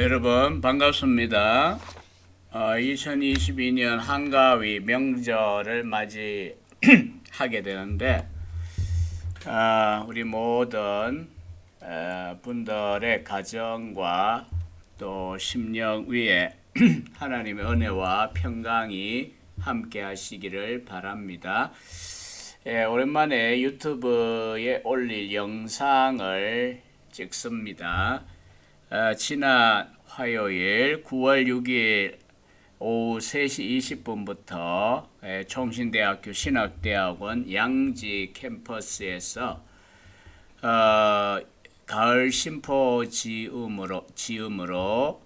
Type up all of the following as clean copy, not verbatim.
여러분 반갑습니다. 2022년 한가위 명절을 맞이하게 되는데 우리 모든 분들의 가정과 또 심령 위에 하나님의 은혜와 평강이 함께 하시기를 바랍니다. 오랜만에 유튜브에 올릴 영상을 찍습니다. 지난 화요일 9월 6일 오후 3시 20분부터 총신대학교 신학대학원 양지 캠퍼스에서 가을 심포지움으로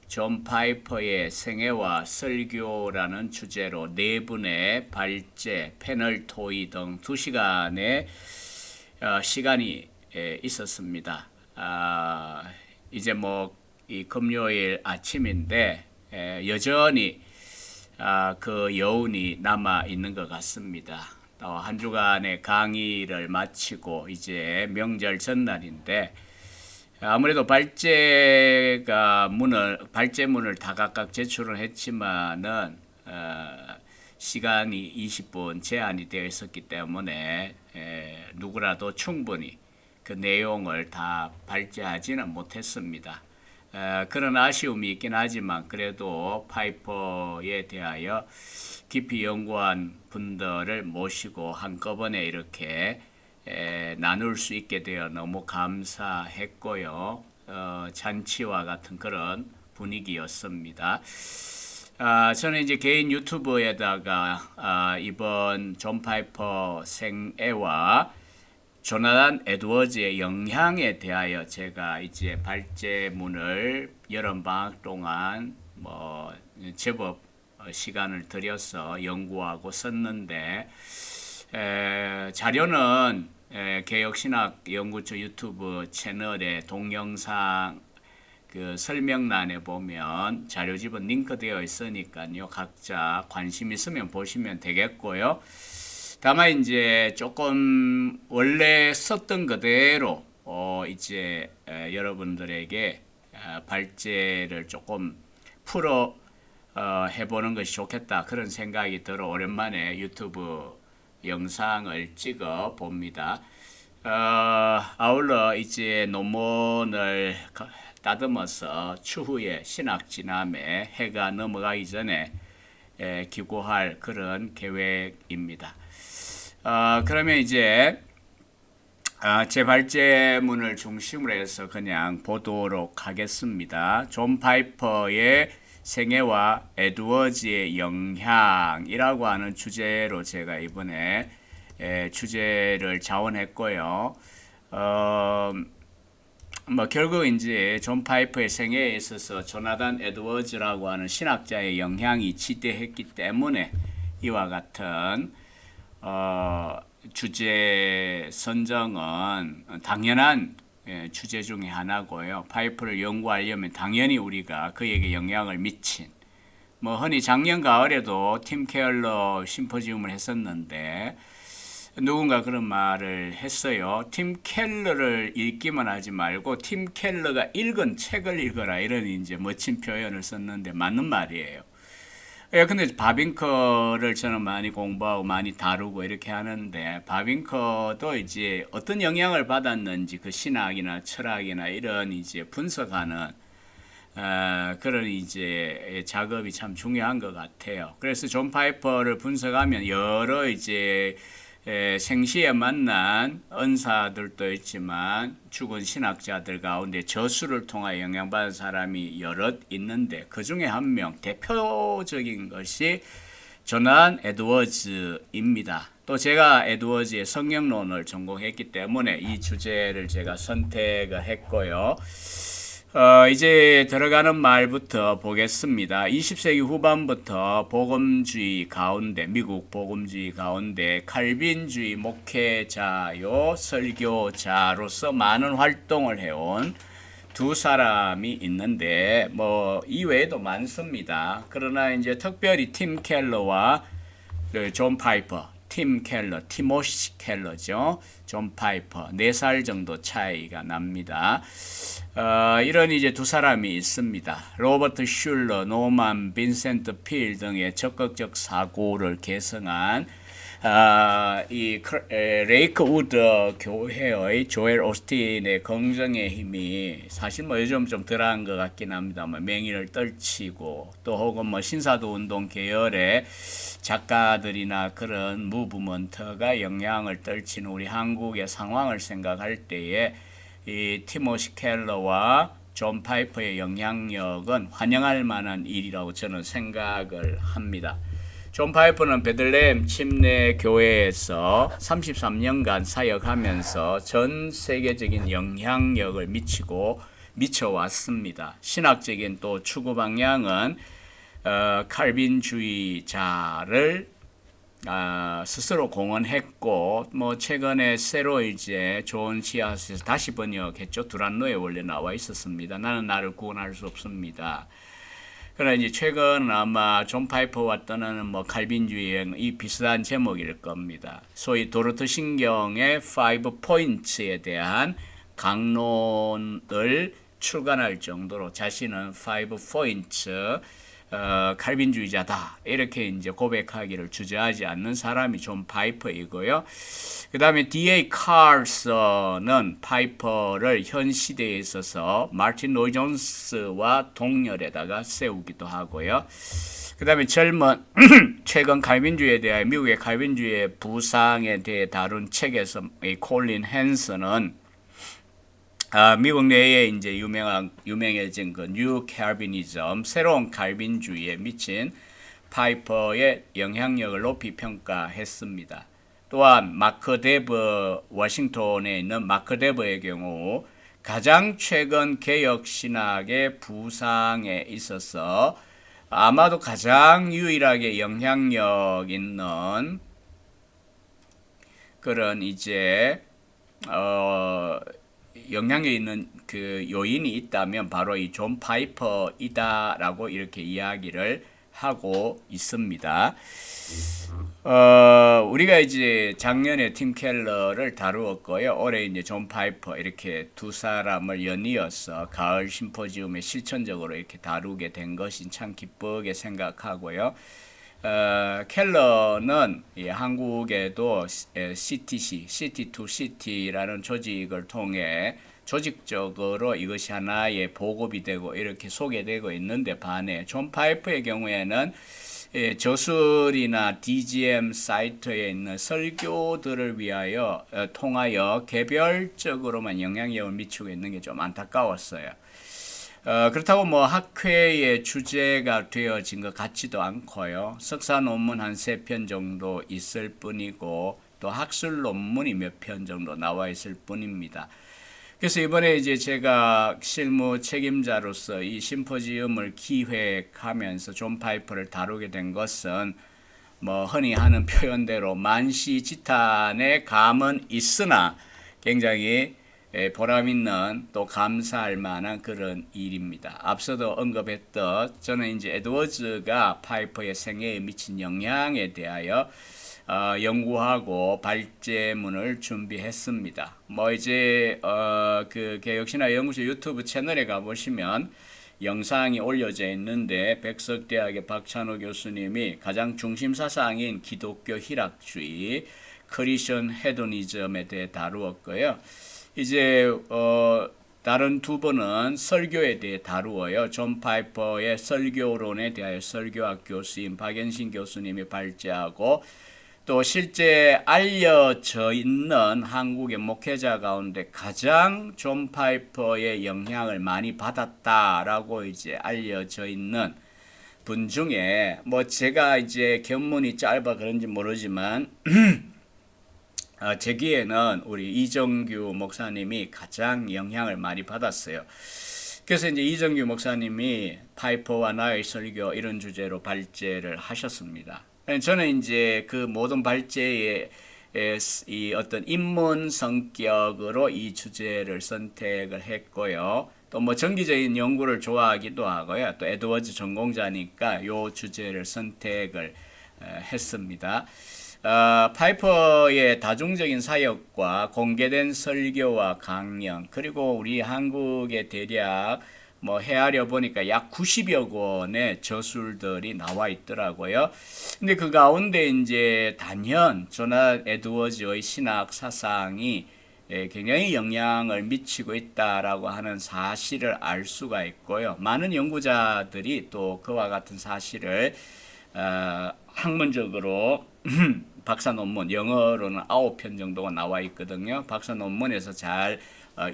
존 파이퍼의 생애와 설교라는 주제로 네 분의 발제, 패널 토의 등 2시간의 시간이 있었습니다. 이제 이 금요일 아침인데 여전히 그 여운이 남아 있는 것 같습니다. 한 주간의 강의를 마치고 이제 명절 전날인데 아무래도 발제문을 다각각 제출을 했지만은 시간이 20분 제한이 되어 있었기 때문에 누구라도 충분히 그 내용을 다 발제하지는 못했습니다. 그런 아쉬움이 있긴 하지만 그래도 파이퍼에 대하여 깊이 연구한 분들을 모시고 한꺼번에 이렇게 나눌 수 있게 되어 너무 감사했고요. 잔치와 같은 그런 분위기였습니다. 저는 이제 개인 유튜브에다가 이번 존 파이퍼 생애와 조나단 에드워즈의 영향에 대하여 제가 이제 발제문을 여름방학 동안 제법 시간을 들여서 연구하고 썼는데 자료는 개혁신학연구소 유튜브 채널의 동영상 그 설명란에 보면 자료집은 링크되어 있으니까요. 각자 관심 있으면 보시면 되겠고요. 다만 이제 조금 원래 썼던 그대로 이제 여러분들에게 발제를 조금 풀어 해보는 것이 좋겠다 그런 생각이 들어 오랜만에 유튜브 영상을 찍어 봅니다. 아울러 이제 논문을 다듬어서 추후에 신학진암에 해가 넘어가기 전에 기고할 그런 계획입니다. 그러면 이제 제 발제문을 중심으로 해서 그냥 보도록 하겠습니다. 존 파이퍼의 생애와 에드워즈의 영향이라고 하는 주제로 제가 이번에 주제를 자원했고요. 결국 이제 존 파이퍼의 생애에 있어서 조나단 에드워즈라고 하는 신학자의 영향이 지대했기 때문에 이와 같은 주제 선정은 당연한 주제 중에 하나고요. 파이퍼를 연구하려면 당연히 우리가 그에게 영향을 미친 흔히 작년 가을에도 팀 켈러 심포지움을 했었는데 누군가 그런 말을 했어요. 팀 켈러를 읽기만 하지 말고 팀 켈러가 읽은 책을 읽어라 이런 이제 멋진 표현을 썼는데 맞는 말이에요. 근데 바빙커를 저는 많이 공부하고 많이 다루고 이렇게 하는데 바빙커도 이제 어떤 영향을 받았는지 그 신학이나 철학이나 이런 이제 분석하는 그런 이제 작업이 참 중요한 것 같아요. 그래서 존 파이퍼를 분석하면 여러 이제 생시에 만난 은사들도 있지만 죽은 신학자들 가운데 저수를 통하여 영향받은 사람이 여럿 있는데 그 중에 한 명 대표적인 것이 조나단 에드워즈입니다. 또 제가 에드워즈의 성경론을 전공했기 때문에 이 주제를 제가 선택을 했고요. 이제 들어가는 말부터 보겠습니다. 20세기 후반부터 복음주의 가운데, 미국 복음주의 가운데 칼빈주의 목회자요 설교자로서 많은 활동을 해온 두 사람이 있는데 이외에도 많습니다. 그러나 이제 특별히 팀 켈러와 존 파이퍼 팀 켈러, 티모시 켈러죠. 존 파이퍼, 4살 정도 차이가 납니다. 이런 이제 두 사람이 있습니다. 로버트 슐러, 노만 빈센트 필 등의 적극적 사고를 개성한 이 레이크우드 교회의 조엘 오스틴의 긍정의 힘이 사실 뭐 요즘 좀 덜한 것 같긴 합니다만 맹위를 떨치고 또 혹은 뭐 신사도 운동 계열의 작가들이나 그런 무브먼트가 영향을 떨치는 우리 한국의 상황을 생각할 때에 이 티모시 켈러와 존 파이퍼의 영향력은 환영할 만한 일이라고 저는 생각을 합니다. 존 파이퍼는 베들레헴 침례 교회에서 33년간 사역하면서 전 세계적인 영향력을 미쳐왔습니다. 신학적인 또 추구 방향은 칼빈주의자를 스스로 공언했고 뭐 최근에 새로 이제 좋은 씨앗에서 다시 번역했죠. 두란노에 원래 나와 있었습니다. 나는 나를 구원할 수 없습니다. 그러나 이제 최근 아마 존 파이퍼와 떠나는 뭐 칼빈주의의 이 비슷한 제목일 겁니다. 소위 도르트 신경의 5 포인트에 대한 강론을 출간할 정도로 자신은 5 포인트 칼빈주의자다 이렇게 이제 고백하기를 주저하지 않는 사람이 존 파이퍼이고요. 그 다음에 D.A. 칼슨은 파이퍼를 현 시대에 있어서 마틴 로이 존스와 동렬에다가 세우기도 하고요. 그 다음에 젊은 최근 칼빈주의에 대해 미국의 칼빈주의의 부상에 대해 다룬 책에서 이 콜린 헨슨은 미국 내에 이제 유명해진 그 뉴 칼비니즘, 새로운 칼빈주의에 미친 파이퍼의 영향력을 높이 평가했습니다. 또한 마크 데버, 워싱턴에 있는 마크 데버의 경우 가장 최근 개혁 신학의 부상에 있어서 아마도 가장 유일하게 영향력 있는 그런 이제 영향력 있는 그 요인이 있다면 바로 이 존 파이퍼이다라고 이렇게 이야기를 하고 있습니다. 우리가 이제 작년에 팀 켈러를 다루었고요. 올해 이제 존 파이퍼 이렇게 두 사람을 연이어서 가을 심포지움에 실천적으로 이렇게 다루게 된 것이 참 기쁘게 생각하고요. 켈러는 한국에도 CTC, 시티 투 시티라는 조직을 통해 조직적으로 이것이 하나의 보급이 되고 이렇게 소개되고 있는데 반해 존 파이퍼의 경우에는 저술이나 DGM 사이트에 있는 설교들을 위하여 통하여 개별적으로만 영향력을 미치고 있는 게 좀 안타까웠어요. 그렇다고 뭐 학회의 주제가 되어진 것 같지도 않고요. 석사 논문 한 3편 정도 있을 뿐이고 또 학술 논문이 몇 편 정도 나와 있을 뿐입니다. 그래서 이번에 이제 제가 실무 책임자로서 이 심포지움을 기획하면서 존 파이퍼를 다루게 된 것은 뭐 흔히 하는 표현대로 만시지탄의 감은 있으나 굉장히 보람 있는 또 감사할 만한 그런 일입니다. 앞서도 언급했듯 저는 이제 에드워즈가 파이퍼의 생애에 미친 영향에 대하여 연구하고 발제문을 준비했습니다. 뭐 이제 그 개혁신학 연구소 유튜브 채널에 가보시면 영상이 올려져 있는데 백석대학의 박찬호 교수님이 가장 중심 사상인 기독교 희락주의, 크리스천 헤도니즘에 대해 다루었고요. 이제 다른 두 분은 설교에 대해 다루어요. 존 파이퍼의 설교론에 대하여 설교학 교수인 박연신 교수님이 발제하고 또 실제 알려져 있는 한국의 목회자 가운데 가장 존 파이퍼의 영향을 많이 받았다라고 이제 알려져 있는 분 중에 뭐 제가 이제 견문이 짧아 그런지 모르지만 제 귀에는 우리 이정규 목사님이 가장 영향을 많이 받았어요. 그래서 이제 이정규 목사님이 파이퍼와 나의 설교 이런 주제로 발제를 하셨습니다. 저는 이제 그 모든 발제의 이 어떤 입문 성격으로 이 주제를 선택을 했고요. 또 뭐 정기적인 연구를 좋아하기도 하고요. 또 에드워즈 전공자니까 요 주제를 선택을 했습니다. 파이퍼의 다중적인 사역과 공개된 설교와 강연, 그리고 우리 한국의 대략 뭐 헤아려 보니까 약 90여 권의 저술들이 나와 있더라고요. 근데 그 가운데 이제 단연 조나 에드워즈의 신학 사상이 굉장히 영향을 미치고 있다라고 하는 사실을 알 수가 있고요. 많은 연구자들이 또 그와 같은 사실을 학문적으로 박사 논문, 영어로는 9편 정도가 나와 있거든요. 박사 논문에서 잘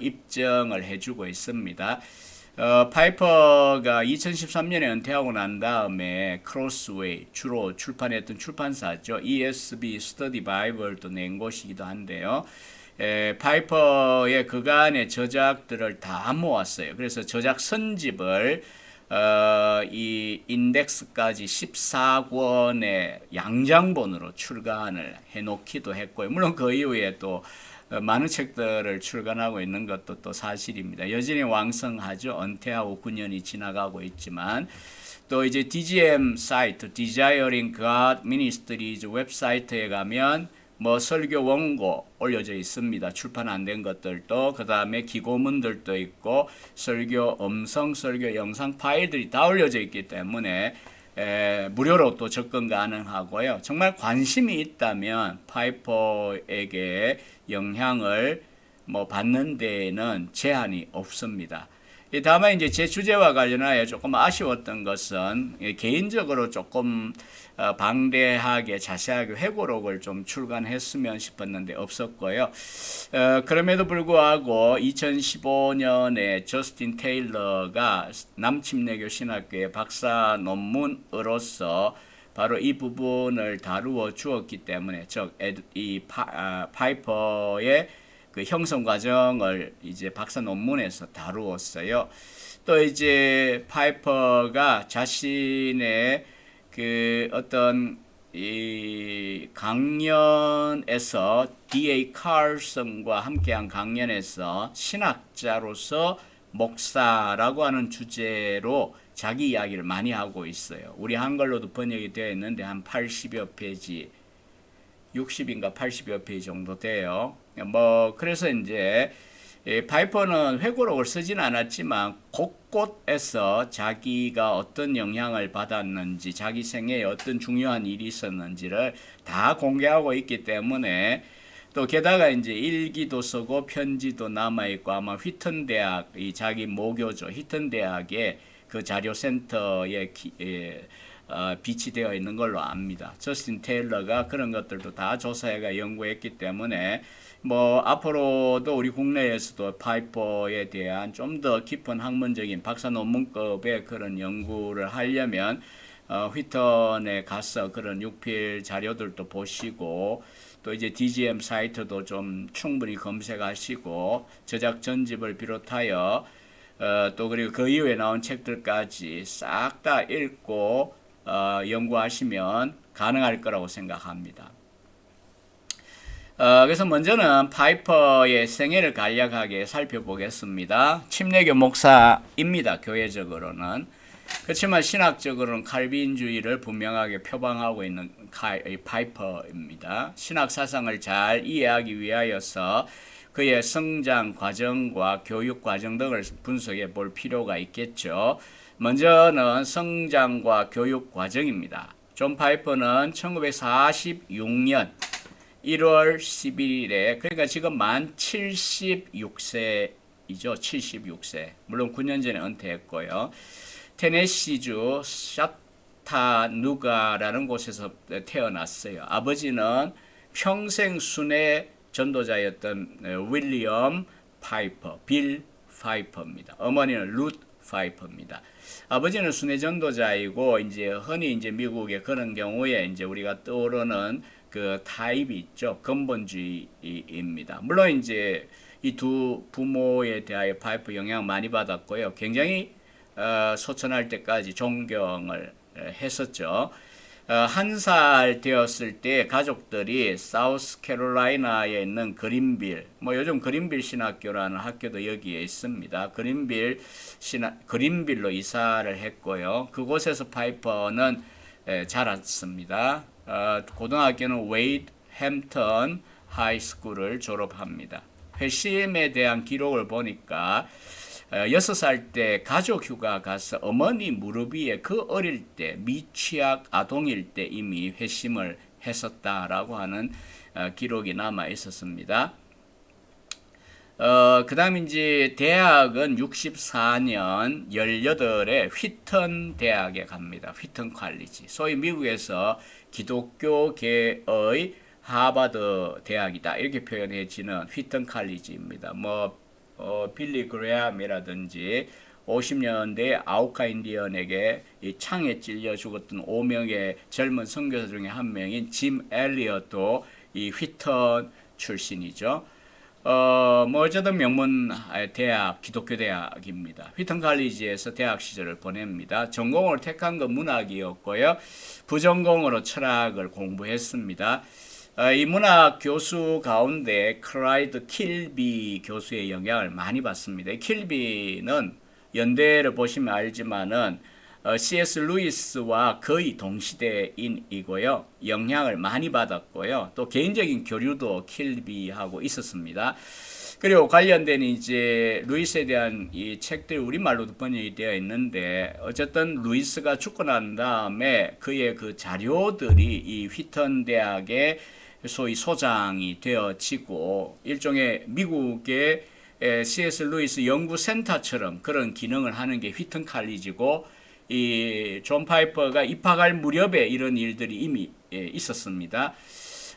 입증을 해주고 있습니다. 파이퍼가 2013년에 은퇴하고 난 다음에 크로스웨이, 주로 출판했던 출판사죠. ESB 스터디 바이블도 낸 곳이기도 한데요. 파이퍼의 그간의 저작들을 다 모았어요. 그래서 저작 선집을 이 인덱스까지 14권의 양장본으로 출간을 해놓기도 했고요. 물론 그 이후에 또 많은 책들을 출간하고 있는 것도 또 사실입니다. 여전히 왕성하죠. 은퇴하고 9년이 지나가고 있지만 또 이제 DGM 사이트, Desiring God Ministries 웹사이트에 가면 뭐 설교 원고 올려져 있습니다. 출판 안 된 것들도, 그 다음에 기고문들도 있고 설교 음성, 설교 영상 파일들이 다 올려져 있기 때문에 무료로 또 접근 가능하고요. 정말 관심이 있다면 파이퍼에게 영향을 뭐 받는 데에는 제한이 없습니다. 다만 이제 제 주제와 관련하여 조금 아쉬웠던 것은 개인적으로 조금 방대하게 자세하게 회고록을 좀 출간했으면 싶었는데 없었고요. 그럼에도 불구하고 2015년에 저스틴 테일러가 남침례교 신학교의 박사 논문으로서 바로 이 부분을 다루어 주었기 때문에 이 파이퍼의 그 형성 과정을 이제 박사 논문에서 다루었어요. 또 이제 파이퍼가 자신의 그 어떤 이 강연에서 D.A. 칼슨과 함께한 강연에서 신학자로서 목사라고 하는 주제로 자기 이야기를 많이 하고 있어요. 우리 한글로도 번역이 되어 있는데 한 80여 페이지, 60인가 80여 페이지 정도 돼요. 뭐 그래서 이제 파이퍼는 회고록을 쓰진 않았지만 곳곳에서 자기가 어떤 영향을 받았는지, 자기 생애에 어떤 중요한 일이 있었는지를 다 공개하고 있기 때문에, 또 게다가 이제 일기도 쓰고 편지도 남아 있고, 아마 휘튼 대학, 이 자기 모교죠, 휘튼 대학의 그 자료센터에 비치되어 있는 걸로 압니다. 저스틴 테일러가 그런 것들도 다 조사해가 연구했기 때문에 뭐 앞으로도 우리 국내에서도 파이퍼에 대한 좀 더 깊은 학문적인 박사 논문급의 그런 연구를 하려면 휘턴에 가서 그런 육필 자료들도 보시고, 또 이제 DGM 사이트도 좀 충분히 검색하시고 저작 전집을 비롯하여 또 그리고 그 이후에 나온 책들까지 싹 다 읽고 연구하시면 가능할 거라고 생각합니다. 그래서 먼저는 파이퍼의 생애를 간략하게 살펴보겠습니다. 침례교 목사입니다. 교회적으로는. 그렇지만 신학적으로는 칼빈주의를 분명하게 표방하고 있는 파이퍼입니다. 신학 사상을 잘 이해하기 위하여서 그의 성장 과정과 교육 과정 등을 분석해 볼 필요가 있겠죠. 먼저는 성장과 교육 과정입니다. 존 파이퍼는 1946년 1월 11일에, 그러니까 지금 만 76세이죠. 76세. 물론 9년 전에 은퇴했고요. 테네시주 샤타누가라는 곳에서 태어났어요. 아버지는 평생 순회 전도자였던 윌리엄 파이퍼, 빌 파이퍼입니다. 어머니는 룻 파이퍼입니다. 아버지는 순회 전도자이고, 이제 흔히 이제 미국의 그런 경우에 이제 우리가 떠오르는 그 타입이 있죠. 근본주의입니다. 물론 이제 이 두 부모에 대하여 파이퍼 영향 많이 받았고요. 굉장히 소천할 때까지 존경을 했었죠. 1살 되었을 때 가족들이 사우스캐롤라이나에 있는 그린빌, 뭐 요즘 그린빌 신학교라는 학교도 여기에 있습니다. 그린빌로 이사를 했고요. 그곳에서 파이퍼는 자랐습니다. 고등학교는 웨이드 햄턴 하이스쿨을 졸업합니다. 회심에 대한 기록을 보니까 6살 때 가족 휴가 가서 어머니 무릎 위에 그 어릴 때 미취학 아동일 때 이미 회심을 했었다라고 하는 기록이 남아 있었습니다. 그 다음 이제 대학은 64년 18에 휘턴 대학에 갑니다. 휘턴 컬리지. 소위 미국에서 기독교계의 하버드 대학이다. 이렇게 표현해지는 휘턴 컬리지입니다. 빌리 그레함이라든지 50년대 아우카 인디언에게 이 창에 찔려 죽었던 5명의 젊은 선교사 중에 한 명인 짐 엘리엇도 이 휘턴 출신이죠. 어쨌든 명문 대학, 기독교 대학입니다. 휘턴 칼리지에서 대학 시절을 보냅니다. 전공을 택한 건 문학이었고요. 부전공으로 철학을 공부했습니다. 이 문학 교수 가운데 클라이드 킬비 교수의 영향을 많이 받습니다. 킬비는 연대를 보시면 알지만은 C.S. 루이스와 거의 동시대인이고요. 영향을 많이 받았고요. 또 개인적인 교류도 킬비하고 있었습니다. 그리고 관련된 이제 루이스에 대한 이 책들이 우리말로도 번역이 되어 있는데 어쨌든 루이스가 죽고 난 다음에 그의 그 자료들이 이 휘턴 대학의 소위 소장이 되어지고 일종의 미국의 C.S. 루이스 연구센터처럼 그런 기능을 하는 게 휘턴 칼리지고 이 존 파이퍼가 입학할 무렵에 이런 일들이 이미 있었습니다.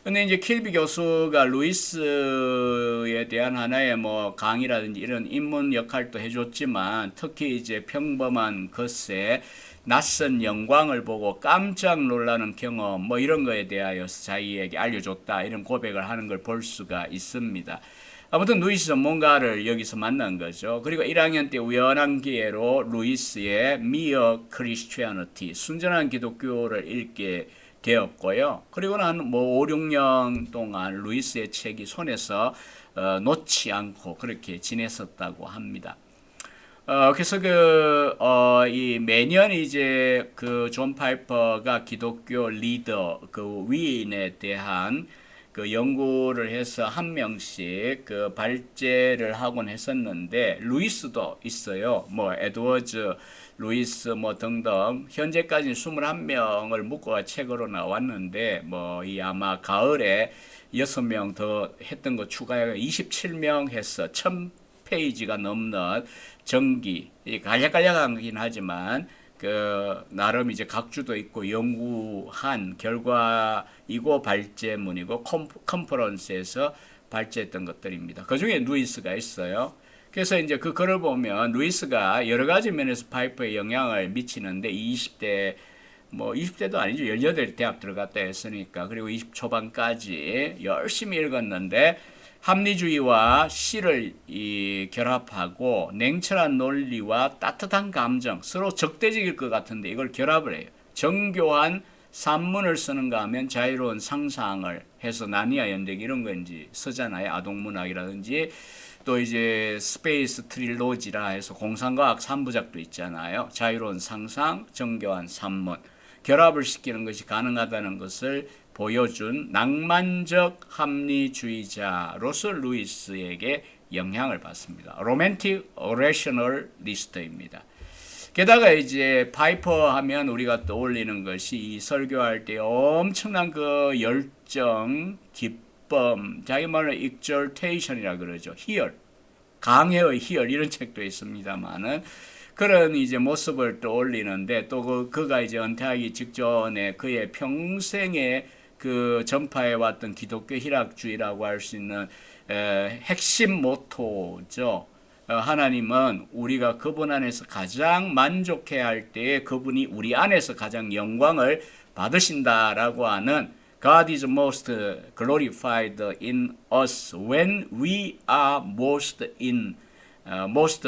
근데 이제 킬비 교수가 루이스에 대한 하나의 강의라든지 이런 입문 역할도 해줬지만 특히 이제 평범한 것에 낯선 영광을 보고 깜짝 놀라는 경험 이런 거에 대하여서 자기에게 알려줬다 이런 고백을 하는 걸 볼 수가 있습니다. 아무튼 루이스 전문가를 여기서 만난 거죠. 그리고 1학년 때 우연한 기회로 루이스의 Mere Christianity, 순전한 기독교를 읽게 되었고요. 그리고 난 5, 6년 동안 루이스의 책이 손에서 놓지 않고 그렇게 지냈었다고 합니다. 그래서 매년 이제 그 존 파이퍼가 기독교 리더, 그 위인에 대한 그 연구를 해서 한 명씩 그 발제를 하곤 했었는데 루이스도 있어요. 에드워즈, 루이스 등등 현재까지 21명을 묶어 책으로 나왔는데 이 아마 가을에 6명 더 했던 거 추가해 27명 해서 1000페이지가 넘는 정기 간략간략하긴 하지만 그 나름 이제 각주도 있고 연구한 결과이고 발제문이고 컨퍼런스에서 발제했던 것들입니다. 그 중에 루이스가 있어요. 그래서 이제 그 글을 보면 루이스가 여러 가지 면에서 파이퍼에 영향을 미치는데 20대 20대도 아니죠. 18 대학 들어갔다 했으니까 그리고 20 초반까지 열심히 읽었는데 합리주의와 시를 결합하고 냉철한 논리와 따뜻한 감정, 서로 적대적일 것 같은데 이걸 결합을 해요. 정교한 산문을 쓰는가 하면 자유로운 상상을 해서 나니아 연대기 이런 거 이제 쓰잖아요. 아동문학이라든지 또 이제 스페이스 트릴로지라 해서 공상과학 3부작도 있잖아요. 자유로운 상상, 정교한 산문. 결합을 시키는 것이 가능하다는 것을 보여준 낭만적 합리주의자로서 루이스에게 영향을 받습니다. 로맨틱 오레셔널리스트입니다. 게다가 이제 파이퍼 하면 우리가 떠올리는 것이 이 설교할 때 엄청난 그 열정, 기쁨, 자기 말로 exaltation이라 그러죠. 희열, 강해의 희열 이런 책도 있습니다만은 그런 이제 모습을 떠올리는데 또 그가 이제 은퇴하기 직전에 그의 평생의 그 전파해 왔던 기독교 희락주의라고 할 수 있는 핵심 모토죠. 하나님은 우리가 그분 안에서 가장 만족해야 할 때에 그분이 우리 안에서 가장 영광을 받으신다라고 하는 God is most glorified in us when we are most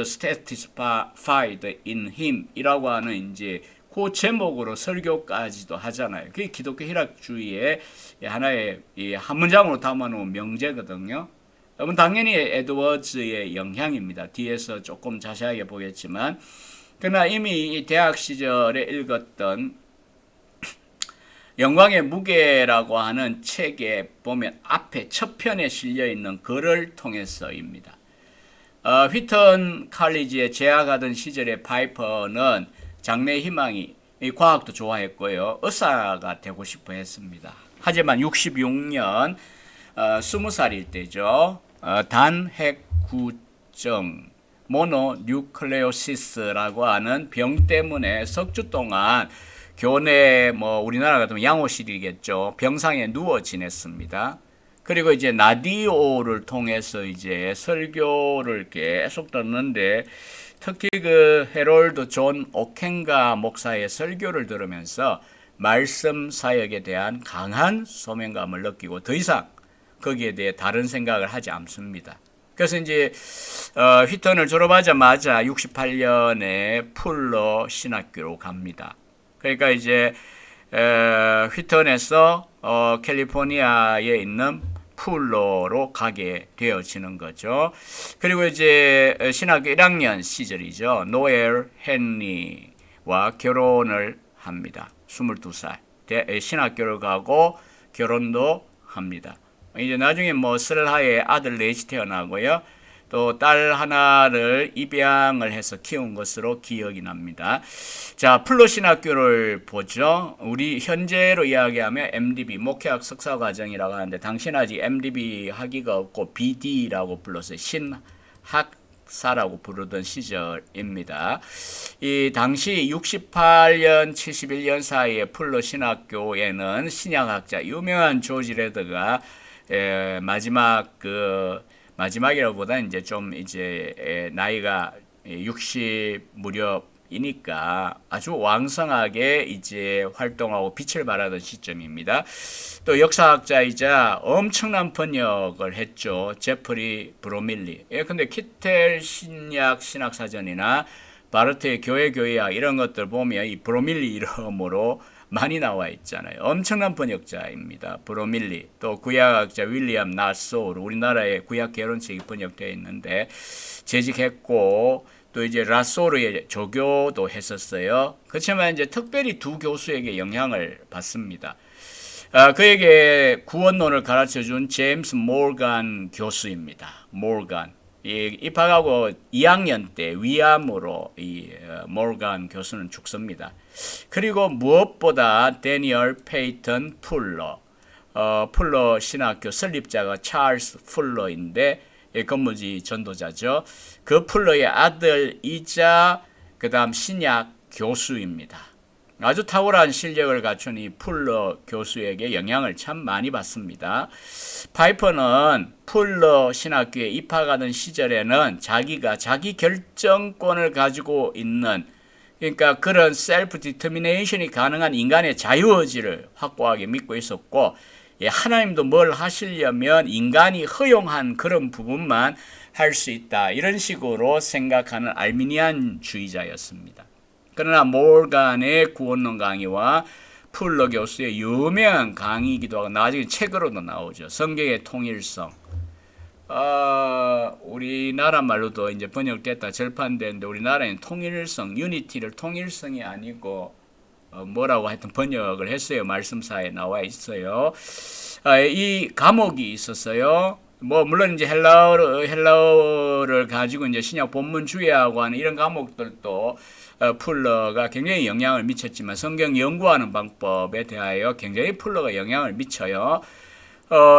satisfied in Him 이라고 하는 이제 그 제목으로 설교까지도 하잖아요. 그게 기독교 희락주의의 하나의 한 문장으로 담아놓은 명제거든요. 여러분 당연히 에드워즈의 영향입니다. 뒤에서 조금 자세하게 보겠지만 그러나 이미 대학 시절에 읽었던 영광의 무게라고 하는 책에 보면 앞에 첫 편에 실려 있는 글을 통해서입니다. 휘턴 칼리지에 재학하던 시절에 파이퍼는 장래 희망이 과학도 좋아했고요. 의사가 되고 싶어 했습니다. 하지만 66년 20살일 때죠. 단핵구정 모노뉴클레오시스라고 하는 병 때문에 석 주 동안 교내 우리나라 같으면 양호실이겠죠. 병상에 누워 지냈습니다. 그리고 이제 라디오를 통해서 이제 설교를 계속 듣는데 특히 그 헤롤드 존 오켄가 목사의 설교를 들으면서 말씀 사역에 대한 강한 소명감을 느끼고 더 이상 거기에 대해 다른 생각을 하지 않습니다. 그래서 이제 휘턴을 졸업하자마자 68년에 풀러 신학교로 갑니다. 그러니까 이제 휘턴에서 캘리포니아에 있는 풀러로 가게 되어지는 거죠. 그리고 이제 신학교 1학년 시절이죠. 노엘 헨리와 결혼을 합니다. 22살. 신학교를 가고 결혼도 합니다. 이제 나중에 슬하에 아들 넷이 태어나고요. 또 딸 하나를 입양을 해서 키운 것으로 기억이 납니다. 자, 풀러 신학교를 보죠. 우리 현재로 이야기하면 MDB, 목회학 석사과정이라고 하는데 당신 아직 MDB 학위가 없고 BD라고 불렀어요. 신학사라고 부르던 시절입니다. 이 당시 68년, 71년 사이에 풀러 신학교에는 신약학자 유명한 조지 레드가 마지막이라고보다 이제 좀 이제 나이가 60 무렵이니까 아주 왕성하게 이제 활동하고 빛을 발하던 시점입니다. 또 역사학자이자 엄청난 번역을 했죠. 제프리 브로밀리. 근데 키텔 신약 신학사전이나 바르트의 교회학 이런 것들 보면 이 브로밀리 이름으로 많이 나와 있잖아요. 엄청난 번역자입니다. 브로밀리, 또 구약학자 윌리엄 나소르, 우리나라의 구약 개론책이 번역되어 있는데 재직했고 또 이제 라소르의 조교도 했었어요. 그렇지만 이제 특별히 두 교수에게 영향을 받습니다. 그에게 구원론을 가르쳐준 제임스 모건 교수입니다. 모건. 입학하고 2학년 때 위암으로 이 모건 교수는 죽습니다. 그리고 무엇보다 데니얼 페이턴 풀러, 풀러 신학교 설립자가 찰스 풀러인데 건무지 전도자죠. 그 풀러의 아들이자 그 다음 신약 교수입니다. 아주 탁월한 실력을 갖춘 이 풀러 교수에게 영향을 참 많이 받습니다. 파이퍼는 풀러 신학교에 입학하던 시절에는 자기가 자기 결정권을 가지고 있는, 그러니까 그런 셀프 디터미네이션이 가능한 인간의 자유의지를 확고하게 믿고 있었고, 하나님도 뭘 하시려면 인간이 허용한 그런 부분만 할 수 있다, 이런 식으로 생각하는 알미니안주의자였습니다. 그러나 모건의 구원론 강의와 풀러 교수의 유명한 강의이기도 하고 나중에 책으로도 나오죠. 성경의 통일성. 우리나라 말로도 이제 번역됐다 절판되는데 우리나라에는 통일성, 유니티를 통일성이 아니고 뭐라고 하여튼 번역을 했어요. 말씀사에 나와 있어요. 이 과목이 있었어요. 물론 이제 헬라어를 가지고 이제 신약 본문 주의하고 하는 이런 과목들도 풀러가 굉장히 영향을 미쳤지만 성경 연구하는 방법에 대하여 굉장히 풀러가 영향을 미쳐요.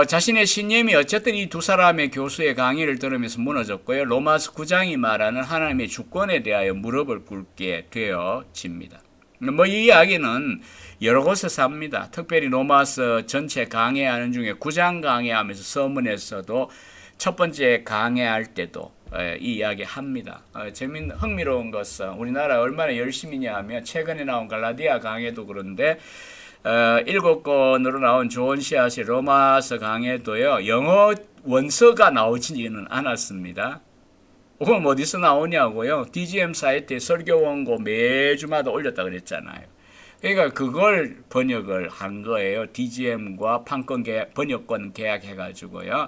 자신의 신념이 어쨌든 이 두 사람의 교수의 강의를 들으면서 무너졌고요. 로마서 9장이 말하는 하나님의 주권에 대하여 무릎을 꿇게 되어집니다. 이 이야기는 여러 곳에서 합니다. 특별히 로마서 전체 강해하는 중에 9장 강해하면서 서문에서도 첫 번째 강해할 때도 이 이야기 합니다. 흥미로운 것은 우리나라 얼마나 열심히냐 하면 최근에 나온 갈라디아 강해도 그런데 7권으로 나온 좋은 씨앗이 로마서 강해도요, 영어 원서가 나오지는 않았습니다. 그럼 어디서 나오냐고요? DGM 사이트에 설교 원고 매주마다 올렸다 그랬잖아요. 그러니까 그걸 번역을 한 거예요. DGM과 판권 번역권 계약해가지고요.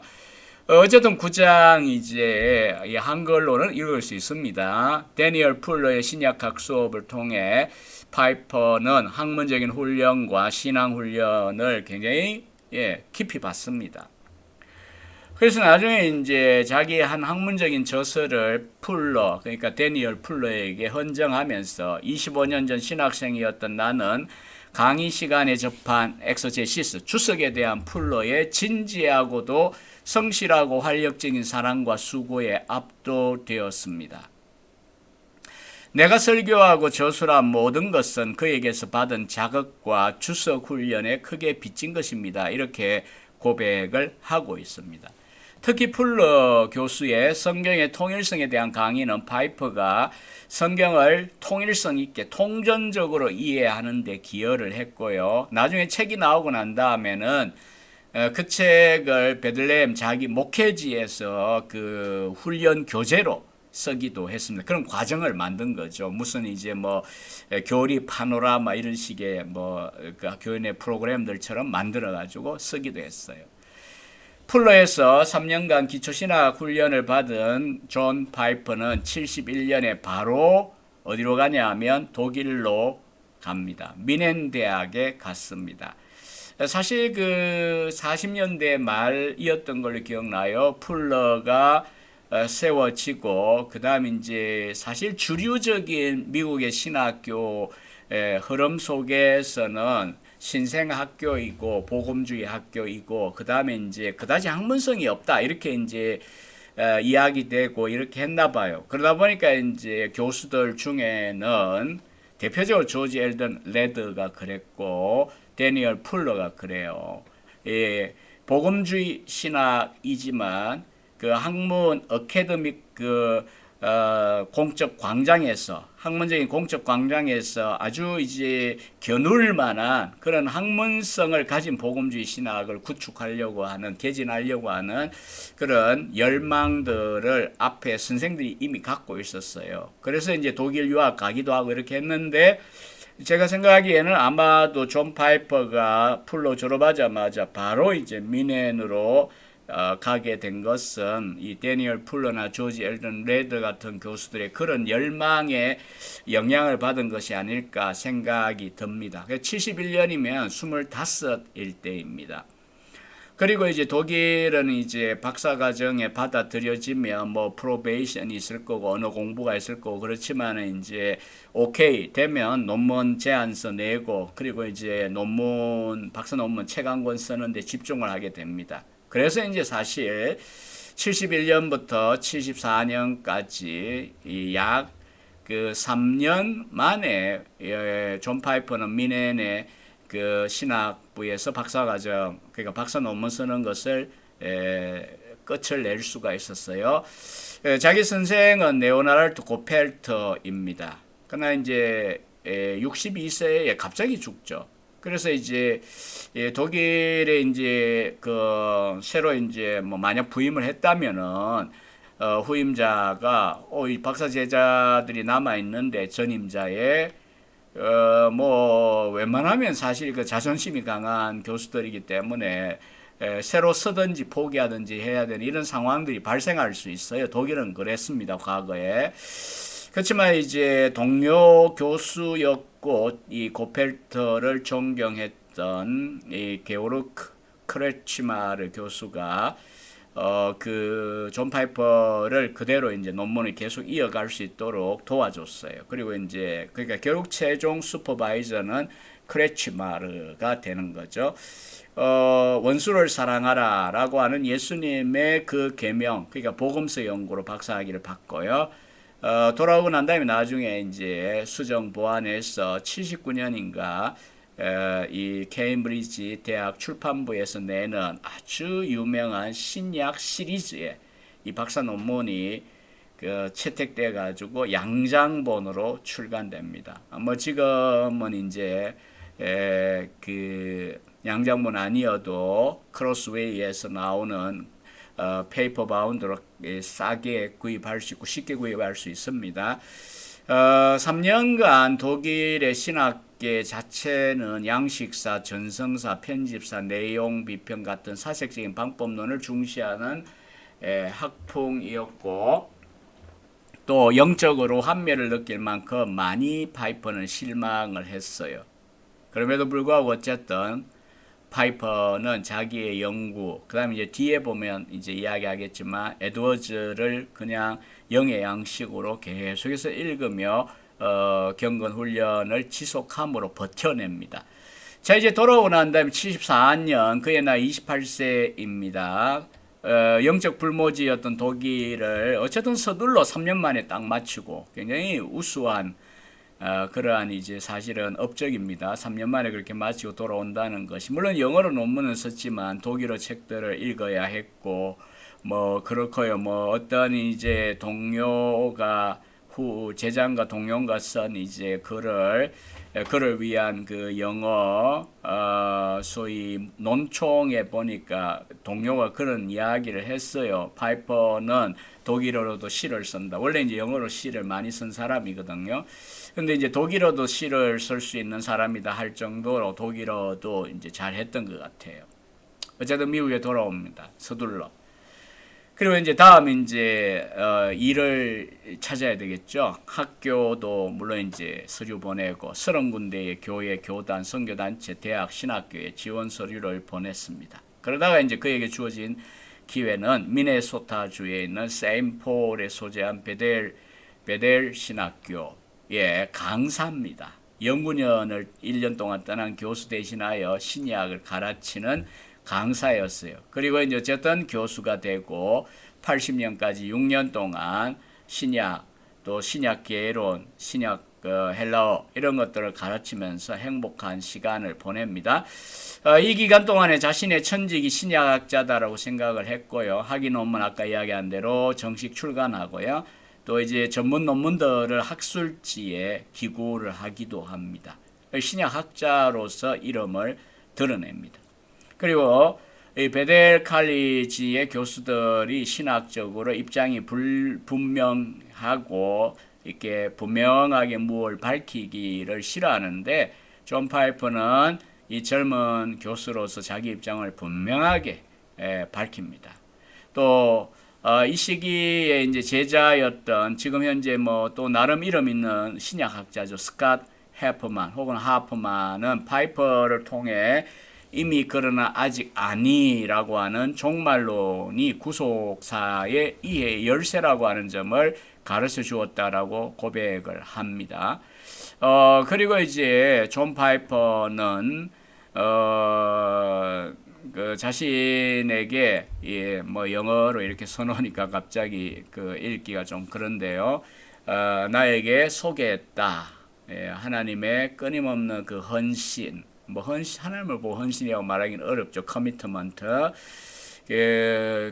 어쨌든 9장 이제 이 한글로는 읽을 수 있습니다. 데니얼 풀러의 신약학 수업을 통해 파이퍼는 학문적인 훈련과 신앙 훈련을 굉장히 깊이 받습니다. 그래서 나중에 이제 자기 한 학문적인 저서를 풀러, 그러니까 데니얼 풀러에게 헌정하면서 25년 전 신학생이었던 나는 강의 시간에 접한 엑서제시스, 주석에 대한 풀러의 진지하고도 성실하고 활력적인 사랑과 수고에 압도되었습니다. 내가 설교하고 저술한 모든 것은 그에게서 받은 자극과 주석 훈련에 크게 빚진 것입니다. 이렇게 고백을 하고 있습니다. 특히 풀러 교수의 성경의 통일성에 대한 강의는 파이퍼가 성경을 통일성 있게 통전적으로 이해하는 데 기여를 했고요. 나중에 책이 나오고 난 다음에는 그 책을 베들레헴 자기 목회지에서 그 훈련 교재로 쓰기도 했습니다. 그런 과정을 만든 거죠. 무슨 이제 뭐 교리 파노라마 이런 식의 뭐그 교회 내 프로그램들처럼 만들어 가지고 쓰기도 했어요. 풀러에서 3년간 기초신학 훈련을 받은 존 파이퍼는 71년에 바로 어디로 가냐 하면 독일로 갑니다. 미넨 대학에 갔습니다. 사실 그 40년대 말이었던 걸로 기억나요. 풀러가 세워지고 그 다음 이제 사실 주류적인 미국의 신학교 흐름 속에서는 신생학교이고 복음주의 학교이고 그 다음에 이제 그다지 학문성이 없다 이렇게 이제 이야기되고 이렇게 했나 봐요. 그러다 보니까 이제 교수들 중에는 대표적으로 조지 엘던 레드가 그랬고 데니얼 풀러가 그래요. 복음주의 신학이지만 그 학문 어카데믹 공적 광장에서 학문적인 공적 광장에서 아주 이제 겨눌 만한 그런 학문성을 가진 복음주의 신학을 구축하려고 하는 개진하려고 하는 그런 열망들을 앞에 선생들이 이미 갖고 있었어요. 그래서 이제 독일 유학 가기도 하고 이렇게 했는데 제가 생각하기에는 아마도 존 파이퍼가 풀로 졸업하자마자 바로 이제 미넨으로 가게 된 것은 이 데니얼 풀러나 조지 엘던 레드 같은 교수들의 그런 열망에 영향을 받은 것이 아닐까 생각이 듭니다. 71년이면 25일 때입니다. 그리고 이제 독일은 이제 박사과정에 받아들여지면 뭐 프로베이션이 있을 거고 언어 공부가 있을 거고 그렇지만 이제 오케이 되면 논문 제안서 내고 그리고 이제 박사 논문 책 한 권 쓰는데 집중을 하게 됩니다. 그래서 이제 사실 71년부터 74년까지 약 그 3년 만에 존 파이퍼는 미넨의 그 신학부에서 박사과정 그러니까 박사 논문 쓰는 것을 끝을 낼 수가 있었어요. 자기 선생은 레오나르트 고펠터입니다. 그러나 이제 62세에 갑자기 죽죠. 그래서 이제 독일에 이제 그 새로 이제 뭐 만약 부임을 했다면은 후임자가 이 박사 제자들이 남아 있는데 전임자의 뭐 웬만하면 사실 그 자존심이 강한 교수들이기 때문에 새로 쓰든지 포기하든지 해야 되는 이런 상황들이 발생할 수 있어요. 독일은 그랬습니다. 과거에. 그렇지만 이제 동료 교수였고 이 고펠터를 존경했던 이 게오르크 크레치마르 교수가 그 존 파이퍼를 그대로 이제 논문을 계속 이어갈 수 있도록 도와줬어요. 그리고 이제 그러니까 결국 최종 슈퍼바이저는 크레치마르가 되는 거죠. 원수를 사랑하라라고 하는 예수님의 그 계명, 그러니까 복음서 연구로 박사학위를 받고요. 돌아오고 난 다음에 나중에 이제 수정 보완해서 79년인가 이 케임브리지 대학 출판부에서 내는 아주 유명한 신약 시리즈의 이 박사 논문이 그 채택돼 가지고 양장본으로 출간됩니다. 뭐 지금은 이제 그 양장본 아니어도 크로스웨이에서 나오는 페이퍼 바운드로 싸게 구입할 수 있고 쉽게 구입할 수 있습니다. 3년간 독일의 신학계 자체는 양식사, 전성사, 편집사, 내용 비평 같은 사색적인 방법론을 중시하는 학풍이었고 또 영적으로 환멸을 느낄 만큼 많이 파이퍼는 실망을 했어요. 그럼에도 불구하고 어쨌든 파이퍼는 자기의 연구, 그 다음에 이제 뒤에 보면 이제 이야기하겠지만 에드워즈를 그냥 영의 양식으로 계속해서 읽으며 경건 훈련을 지속함으로 버텨냅니다. 자, 이제 돌아오고 난 다음에 74년 그의 나이 28세입니다. 영적 불모지였던 독일을 어쨌든 서둘러 3년 만에 딱 마치고 굉장히 우수한 그러한 이제 사실은 업적입니다. 3년 만에 그렇게 마치고 돌아온다는 것이 물론 영어로 논문을 썼지만 독일어 책들을 읽어야 했고 뭐 그렇고요. 뭐 어떤 이제 동료가 제장과 동료가 쓴 이제 그를 위한 그 영어 소위 논총에 보니까 동료가 그런 이야기를 했어요. 파이퍼는 독일어로도 시를 쓴다. 원래 이제 영어로 시를 많이 쓴 사람이거든요. 근데 이제 독일어도 시를 쓸 수 있는 사람이다 할 정도로 독일어도 이제 잘했던 것 같아요. 어쨌든 미국에 돌아옵니다. 서둘러. 그리고 이제 다음 이제 일을 찾아야 되겠죠. 학교도 물론 이제 서류 보내고 30군데의 교회, 교단, 선교단체, 대학, 신학교에 지원 서류를 보냈습니다. 그러다가 이제 그에게 주어진 기회는 미네소타주에 있는 세인폴에 소재한 베델 신학교의 강사입니다. 연구년을 1년 동안 떠난 교수 대신하여 신약을 가르치는 강사였어요. 그리고 이제 어쨌든 교수가 되고 80년까지 6년 동안 신약 또 신약 개론, 신약 헬라어 이런 것들을 가르치면서 행복한 시간을 보냅니다. 이 기간 동안에 자신의 천직이 신약학자다라고 생각을 했고요. 학위 논문 아까 이야기한 대로 정식 출간하고요. 또 이제 전문 논문들을 학술지에 기고를 하기도 합니다. 신약학자로서 이름을 드러냅니다. 그리고 이 베델 칼리지의 교수들이 신학적으로 입장이 분명하고 이렇게 분명하게 무엇을 밝히기를 싫어하는데 존 파이퍼는 이 젊은 교수로서 자기 입장을 분명하게 밝힙니다. 또 이 시기에 이제 제자였던 지금 현재 뭐 또 나름 이름 있는 신약학자죠. 스캇 해퍼만 혹은 하퍼만은 파이퍼를 통해 이미 그러나 아직 아니라고 하는 종말론이 구속사의 이해 열쇠라고 하는 점을 가르쳐 주었다라고 고백을 합니다. 그리고 이제 존 파이퍼는 그 자신에게 뭐 영어로 이렇게 써놓으니까 갑자기 그 읽기가 좀 그런데요. 나에게 소개했다. 하나님의 끊임없는 그 헌신. 뭐 하나님을 보고 헌신이라고 말하기는 어렵죠. 커미트먼트.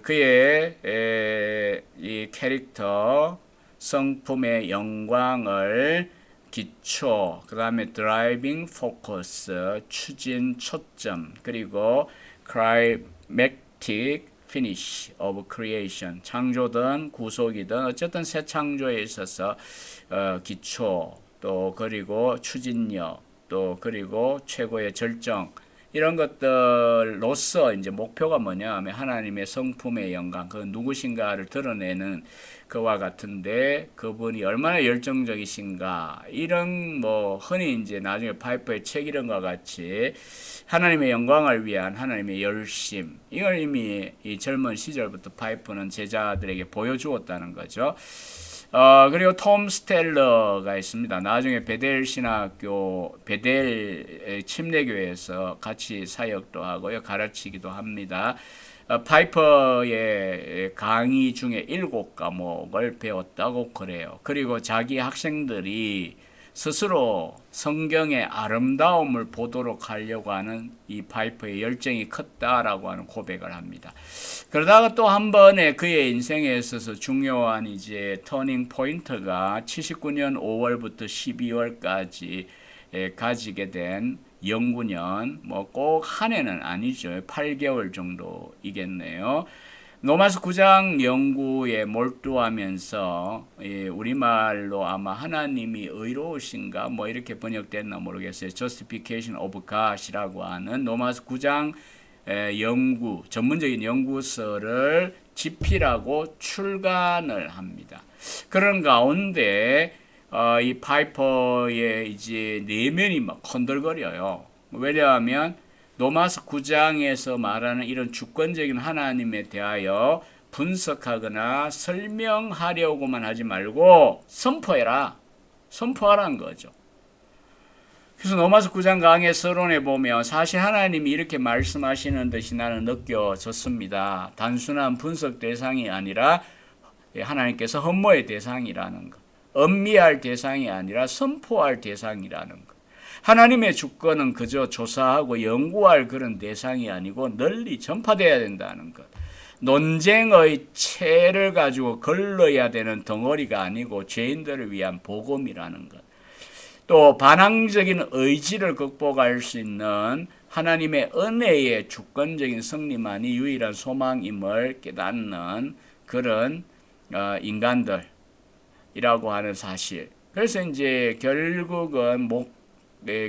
그의 이 캐릭터 성품의 영광을 기초, 그 다음에 드라이빙 포커스, 추진 초점, 그리고 climactic finish of creation, 창조든 구속이든 어쨌든 새 창조에 있어서 기초, 또 그리고 추진력, 또 그리고 최고의 절정 이런 것들로서 이제 목표가 뭐냐 하면 하나님의 성품의 영광, 그 누구신가를 드러내는 그와 같은데 그분이 얼마나 열정적이신가 이런 뭐 흔히 이제 나중에 파이퍼의 책 이런과 같이 하나님의 영광을 위한 하나님의 열심 이걸 이미 이 젊은 시절부터 파이퍼는 제자들에게 보여주었다는 거죠. 그리고 톰 스텔러가 있습니다. 나중에 베델 신학교, 베델 침례교회에서 같이 사역도 하고요. 가르치기도 합니다. 파이퍼의 강의 중에 7과목을 배웠다고 그래요. 그리고 자기 학생들이 스스로 성경의 아름다움을 보도록 하려고 하는 이 파이퍼의 열정이 컸다라고 하는 고백을 합니다. 그러다가 또 한 번에 그의 인생에 있어서 중요한 이제 터닝 포인트가 79년 5월부터 12월까지 가지게 된 연구년, 뭐 꼭 한 해는 아니죠. 8개월 정도이겠네요. 로마서 9장 연구에 몰두하면서 우리말로 아마 하나님이 의로우신가 뭐 이렇게 번역됐나 모르겠어요. Justification of God이라고 하는 로마서 9장 전문적인 연구서를 집필하고 출간을 합니다. 그런 가운데 이 파이퍼의 이제 내면이 막 건들거려요. 왜냐하면 로마서 9장에서 말하는 이런 주권적인 하나님에 대하여 분석하거나 설명하려고만 하지 말고 선포하라는 거죠. 그래서 로마서 9장 강의 서론에 보면 사실 하나님이 이렇게 말씀하시는 듯이 나는 느껴졌습니다. 단순한 분석 대상이 아니라 하나님께서 헌모의 대상이라는 것. 음미할 대상이 아니라 선포할 대상이라는 것. 하나님의 주권은 그저 조사하고 연구할 그런 대상이 아니고 널리 전파되어야 된다는 것. 논쟁의 채를 가지고 걸러야 되는 덩어리가 아니고 죄인들을 위한 복음이라는 것. 또 반항적인 의지를 극복할 수 있는 하나님의 은혜의 주권적인 승리만이 유일한 소망임을 깨닫는 그런 인간들이라고 하는 사실. 그래서 이제 결국은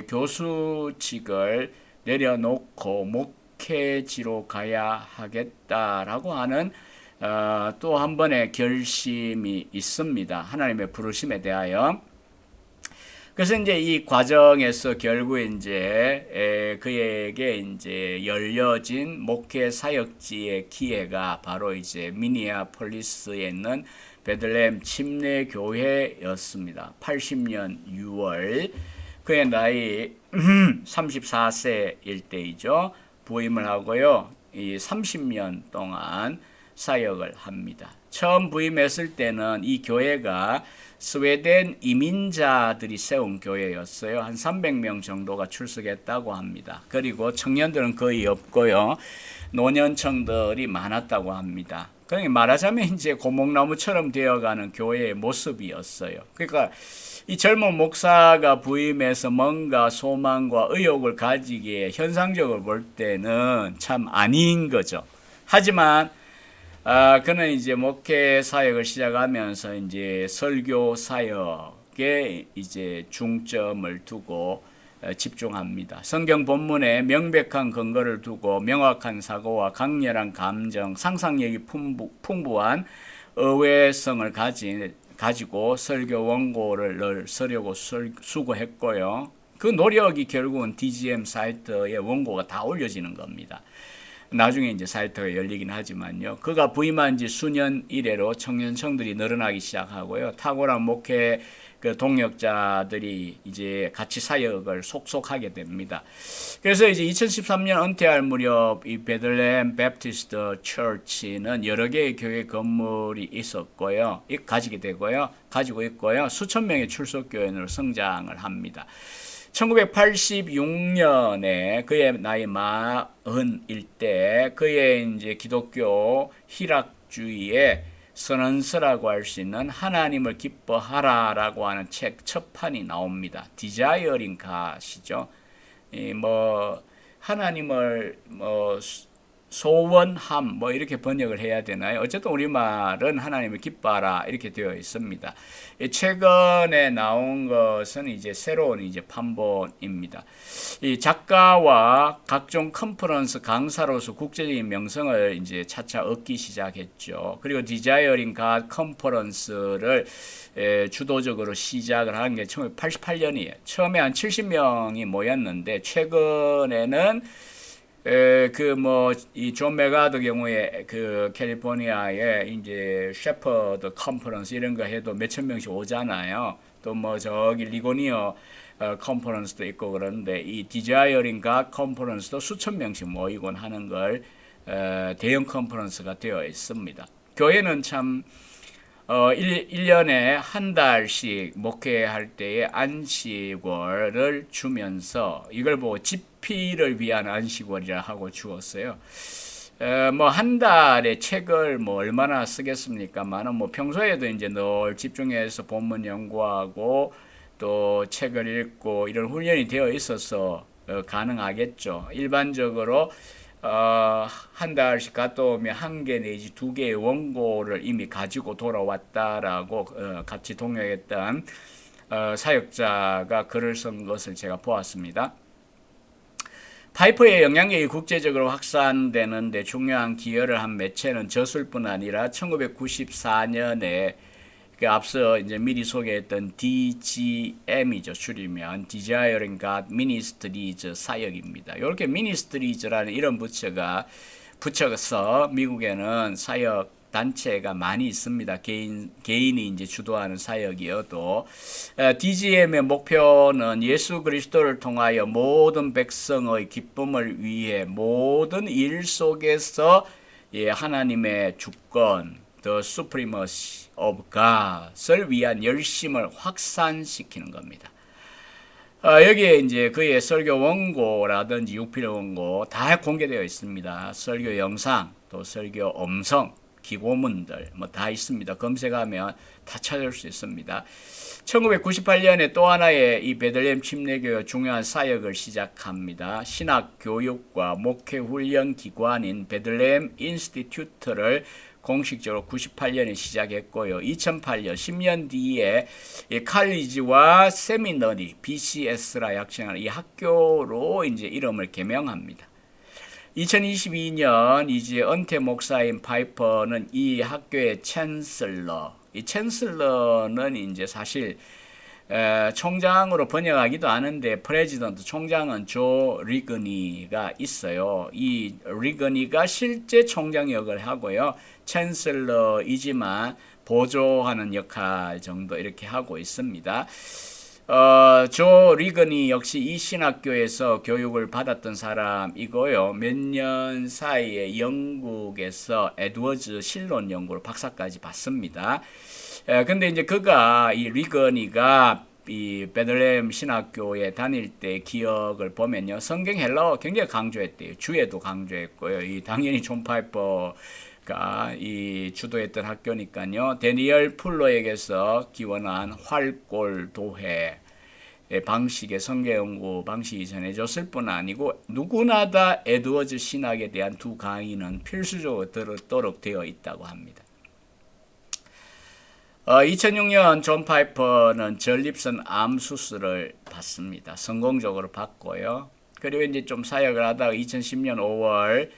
교수직을 내려놓고 목회지로 가야 하겠다라고 하는 또 한 번의 결심이 있습니다. 하나님의 부르심에 대하여. 그래서 이제 이 과정에서 결국 이제 그에게 이제 열려진 목회 사역지의 기회가 바로 이제 미니아폴리스에 있는 베들레헴 침례 교회였습니다. 80년 6월 그의 나이 34세일 때이죠. 부임을 하고요. 이 30년 동안 사역을 합니다. 처음 부임했을 때는 이 교회가 스웨덴 이민자들이 세운 교회였어요. 한 300명 정도가 출석했다고 합니다. 그리고 청년들은 거의 없고요. 노년층들이 많았다고 합니다. 그러니까 말하자면 이제 고목나무처럼 되어가는 교회의 모습이었어요. 그러니까 이 젊은 목사가 부임해서 뭔가 소망과 의욕을 가지기에 현상적으로 볼 때는 참 아닌 거죠. 하지만 그는 이제 목회 사역을 시작하면서 이제 설교 사역에 이제 중점을 두고 집중합니다. 성경 본문에 명백한 근거를 두고 명확한 사고와 강렬한 감정, 상상력이 풍부한 의외성을 가지고 설교 원고를 늘 쓰려고 수고했고요. 그 노력이 결국은 DGM 사이트에 원고가 다 올려지는 겁니다. 나중에 이제 사이트가 열리긴 하지만요. 그가 부임한 지 수년 이래로 청년층들이 늘어나기 시작하고요. 탁월한 목회 그 동역자들이 이제 같이 사역을 속속하게 됩니다. 그래서 이제 2013년 은퇴할 무렵 이 베들레헴 베프티스트 처치는 여러 개의 교회 건물이 있었고요. 가지고 있고요. 수천 명의 출석 교인으로 성장을 합니다. 1986년에 그의 나이 40일 때 그의 이제 기독교 희락주의의 선언서라고 할 수 있는 하나님을 기뻐하라라고 하는 책 첫 판이 나옵니다. 디자이어링 갓이죠. 하나님을 소원함 이렇게 번역을 해야 되나요? 어쨌든 우리말은 하나님을 기뻐하라 이렇게 되어 있습니다. 최근에 나온 것은 이제 새로운 이제 판본입니다. 이 작가와 각종 컨퍼런스 강사로서 국제적인 명성을 이제 차차 얻기 시작했죠. 그리고 디자이어링 갓 컨퍼런스를 주도적으로 시작을 한 게 1988년이에요. 처음에 한 70명이 모였는데 최근에는 이 존 메가드 경우에 그 캘리포니아에 이제 셰퍼드 컨퍼런스 이런 거 해도 몇천 명씩 오잖아요. 또 저기 리고니어 컨퍼런스도 있고 그러는데 이 디자이어링 갓 컨퍼런스도 수천 명씩 모이곤 하는 걸 대형 컨퍼런스가 되어 있습니다. 교회는 참 1년에 한 달씩 목회할 때에 안식월을 주면서 이걸 보고 집필을 위한 안식월이라 하고 주었어요. 한 달에 책을 얼마나 쓰겠습니까만은 평소에도 이제 늘 집중해서 본문 연구하고 또 책을 읽고 이런 훈련이 되어 있어서 가능하겠죠. 일반적으로 한 달씩 갔다 오면 한 개 내지 두 개의 원고를 이미 가지고 돌아왔다라고 같이 동역했던 사역자가 글을 쓴 것을 제가 보았습니다. 파이퍼의 영향력이 국제적으로 확산되는데 중요한 기여를 한 매체는 저술뿐 아니라 1994년에 그 앞서 이제 미리 소개했던 DGM이죠. 줄이면 Desiring God Ministries 사역입니다. 이렇게 Ministries라는 이런 붙여서 미국에는 사역 단체가 많이 있습니다. 개인이 이제 주도하는 사역이어도 DGM의 목표는 예수 그리스도를 통하여 모든 백성의 기쁨을 위해 모든 일 속에서 하나님의 주권, the supremacy of God을 위한 열심을 확산시키는 겁니다. 여기에 이제 그의 설교 원고라든지 육필 원고 다 공개되어 있습니다. 설교 영상, 또 설교 음성, 기고문들 뭐 다 있습니다. 검색하면 다 찾을 수 있습니다. 1998년에 또 하나의 이 베들레헴 침례교회 중요한 사역을 시작합니다. 신학 교육과 목회 훈련 기관인 베들레헴 인스티튜트를 공식적으로 98년에 시작했고요. 2008년 10년 뒤에 이 칼리지와 세미너리 BCS라 약칭하는 이 학교로 이제 이름을 개명합니다. 2022년 이제 은퇴 목사인 파이퍼는 이 학교의 챈슬러, 이 챈슬러는 이제 사실 총장으로 번역하기도 하는데 프레지던트 총장은 조 리그니가 있어요. 이 리그니가 실제 총장 역을 하고요. 챈슬러이지만 보조하는 역할 정도 이렇게 하고 있습니다. 조 리그니 역시 이 신학교에서 교육을 받았던 사람이고요. 몇 년 사이에 영국에서 에드워즈 실론 연구로 박사까지 받습니다. 근데 이제 그가 이 리그니가 이 베들레헴 신학교에 다닐 때 기억을 보면요. 성경 헬라어 굉장히 강조했대요. 주에도 강조했고요. 이 당연히 존 파이퍼가 이 주도했던 학교니까요. 데니얼 풀러에게서 기원한 활골 도회 방식의 성경 연구 방식이 전해졌을 뿐 아니고 누구나 다 에드워즈 신학에 대한 두 강의는 필수적으로 들었도록 되어 있다고 합니다. 2006년 존 파이퍼는 전립선 암 수술을 받습니다. 성공적으로 받고요. 그리고 이제 좀 사역을 하다가 2010년 5월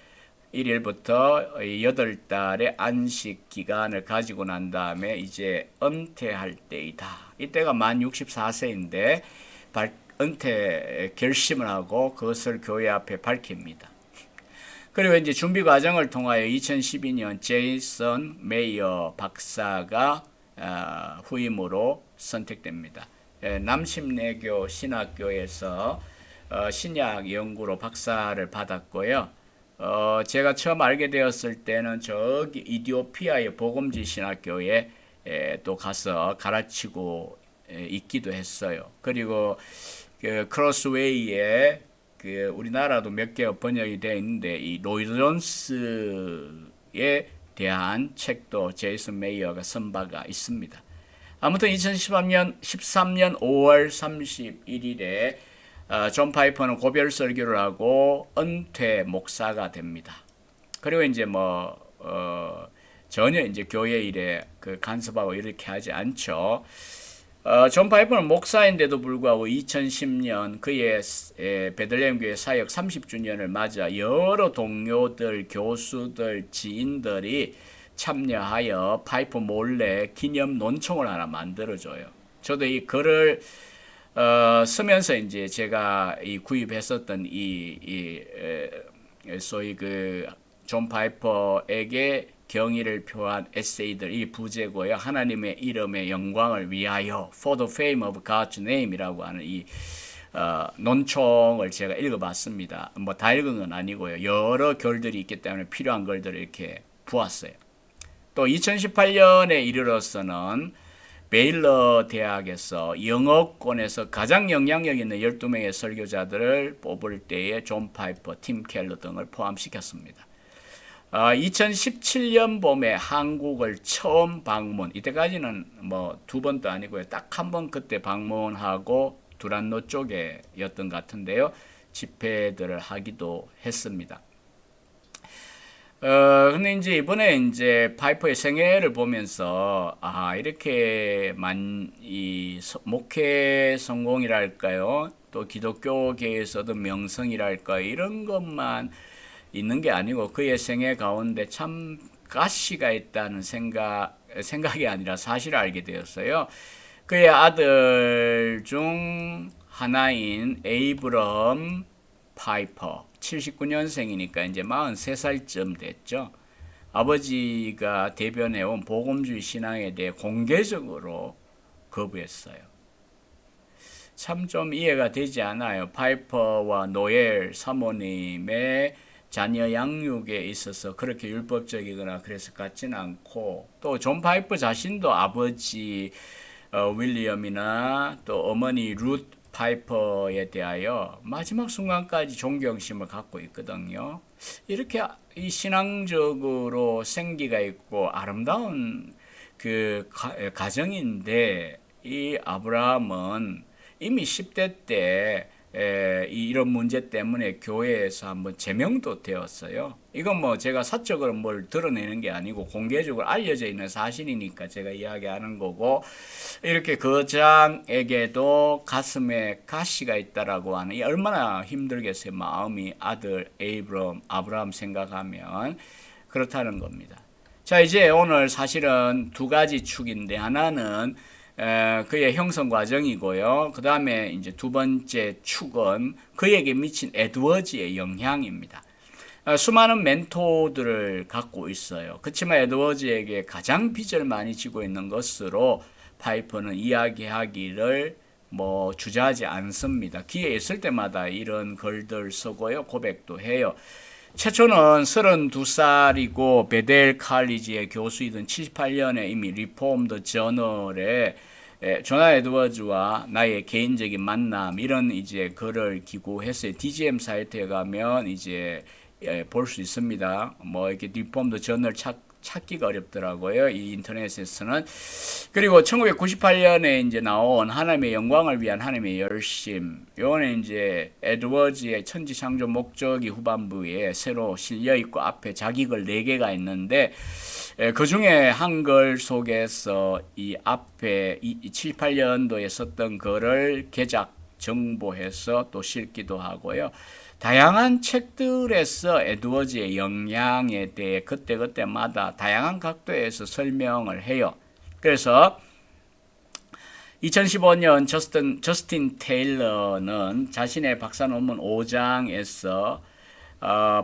1일부터 8달의 안식 기간을 가지고 난 다음에 이제 은퇴할 때이다. 이때가 만 64세인데 은퇴 결심을 하고 그것을 교회 앞에 밝힙니다. 그리고 이제 준비 과정을 통하여 2012년 제이슨 메이어 박사가 후임으로 선택됩니다. 남심내교 신학교에서 신약 연구로 박사를 받았고요. 제가 처음 알게 되었을 때는 저기 이디오피아의 복음지 신학교에 또 가서 가르치고 있기도 했어요. 그리고 그 크로스웨이에 그 우리나라도 몇 개 번역이 되어 있는데 이 로이드 존스에 대한 책도 제이슨 메이어가 쓴 바가 있습니다. 아무튼 2013년 5월 31일에 존 파이퍼는 고별 설교를 하고 은퇴 목사가 됩니다. 그리고 이제 전혀 이제 교회 일에 그 간섭하고 이렇게 하지 않죠. 존 파이퍼는 목사인데도 불구하고 2010년 그의 베들레헴 교회 사역 30주년을 맞아 여러 동료들, 교수들, 지인들이 참여하여 파이퍼 몰래 기념 논총을 하나 만들어줘요. 저도 이 글을 쓰면서 이제 제가 구입했었던 소위 그 존 파이퍼에게 경의를 표한 에세이들 이 부제고요. 하나님의 이름의 영광을 위하여 For the fame of God's name이라고 하는 이 논총을 제가 읽어봤습니다. 다 읽은 건 아니고요. 여러 결들이 있기 때문에 필요한 글들을 이렇게 부었어요. 또 2018년에 이르러서는 베일러 대학에서 영어권에서 가장 영향력 있는 12명의 설교자들을 뽑을 때에 존 파이퍼, 팀 켈러 등을 포함시켰습니다. 2017년 봄에 한국을 처음 방문, 이때까지는 두 번도 아니고요. 딱 한 번 그때 방문하고 두란노 쪽에였던 것 같은데요. 집회들을 하기도 했습니다. 근데 이제 이번에 이제 파이퍼의 생애를 보면서, 이렇게 목회 성공이랄까요? 또 기독교계에서도 명성이랄까요? 이런 것만 있는 게 아니고 그의 생애 가운데 참 가시가 있다는 생각이 아니라 사실을 알게 되었어요. 그의 아들 중 하나인 에이브럼 파이퍼, 79년생이니까 이제 43살쯤 됐죠. 아버지가 대변해온 복음주의 신앙에 대해 공개적으로 거부했어요. 참 좀 이해가 되지 않아요. 파이퍼와 노엘 사모님의 자녀 양육에 있어서 그렇게 율법적이거나 그래서 같지는 않고, 또 존 파이퍼 자신도 아버지 윌리엄이나 또 어머니 룻 파이퍼에 대하여 마지막 순간까지 존경심을 갖고 있거든요. 이렇게 이 신앙적으로 생기가 있고 아름다운 그 가정인데, 이 아브라함은 이미 10대 때 이런 문제 때문에 교회에서 한번 제명도 되었어요. 이건 뭐 제가 사적으로 뭘 드러내는 게 아니고 공개적으로 알려져 있는 사실이니까 제가 이야기하는 거고, 이렇게 거장에게도 가슴에 가시가 있다라고 하는, 이 얼마나 힘들겠어요. 마음이 아들 아브라함 생각하면 그렇다는 겁니다. 자, 이제 오늘 사실은 두 가지 축인데, 하나는 그의 형성 과정이고요. 그 다음에 이제 두 번째 축은 그에게 미친 에드워즈의 영향입니다. 수많은 멘토들을 갖고 있어요. 그렇지만 에드워즈에게 가장 빚을 많이 지고 있는 것으로 파이퍼는 이야기하기를 주저하지 않습니다. 기회 있을 때마다 이런 글들 쓰고요. 고백도 해요. 최초는 32살이고 베델 칼리지의 교수이던 78년에 이미 리폼드 저널에 조나 에드워즈와 나의 개인적인 만남, 이런 이제 글을 기고했어요. DGM 사이트에 가면 이제 볼 수 있습니다. 이렇게 리폼드 저널 찾기가 어렵더라고요, 이 인터넷에서는. 그리고 1998년에 이제 나온 하나님의 영광을 위한 하나님의 열심, 요거는 이제 에드워즈의 천지창조 목적이 후반부에 새로 실려 있고 앞에 자기글 4개가 있는데, 그 중에 한 글 속에서 이 앞에 78년도에 썼던 글을 개작 정보해서 또 실기도 하고요. 다양한 책들에서 에드워즈의 영향에 대해 그때그때마다 다양한 각도에서 설명을 해요. 그래서 2015년 저스틴 테일러는 자신의 박사 논문 5장에서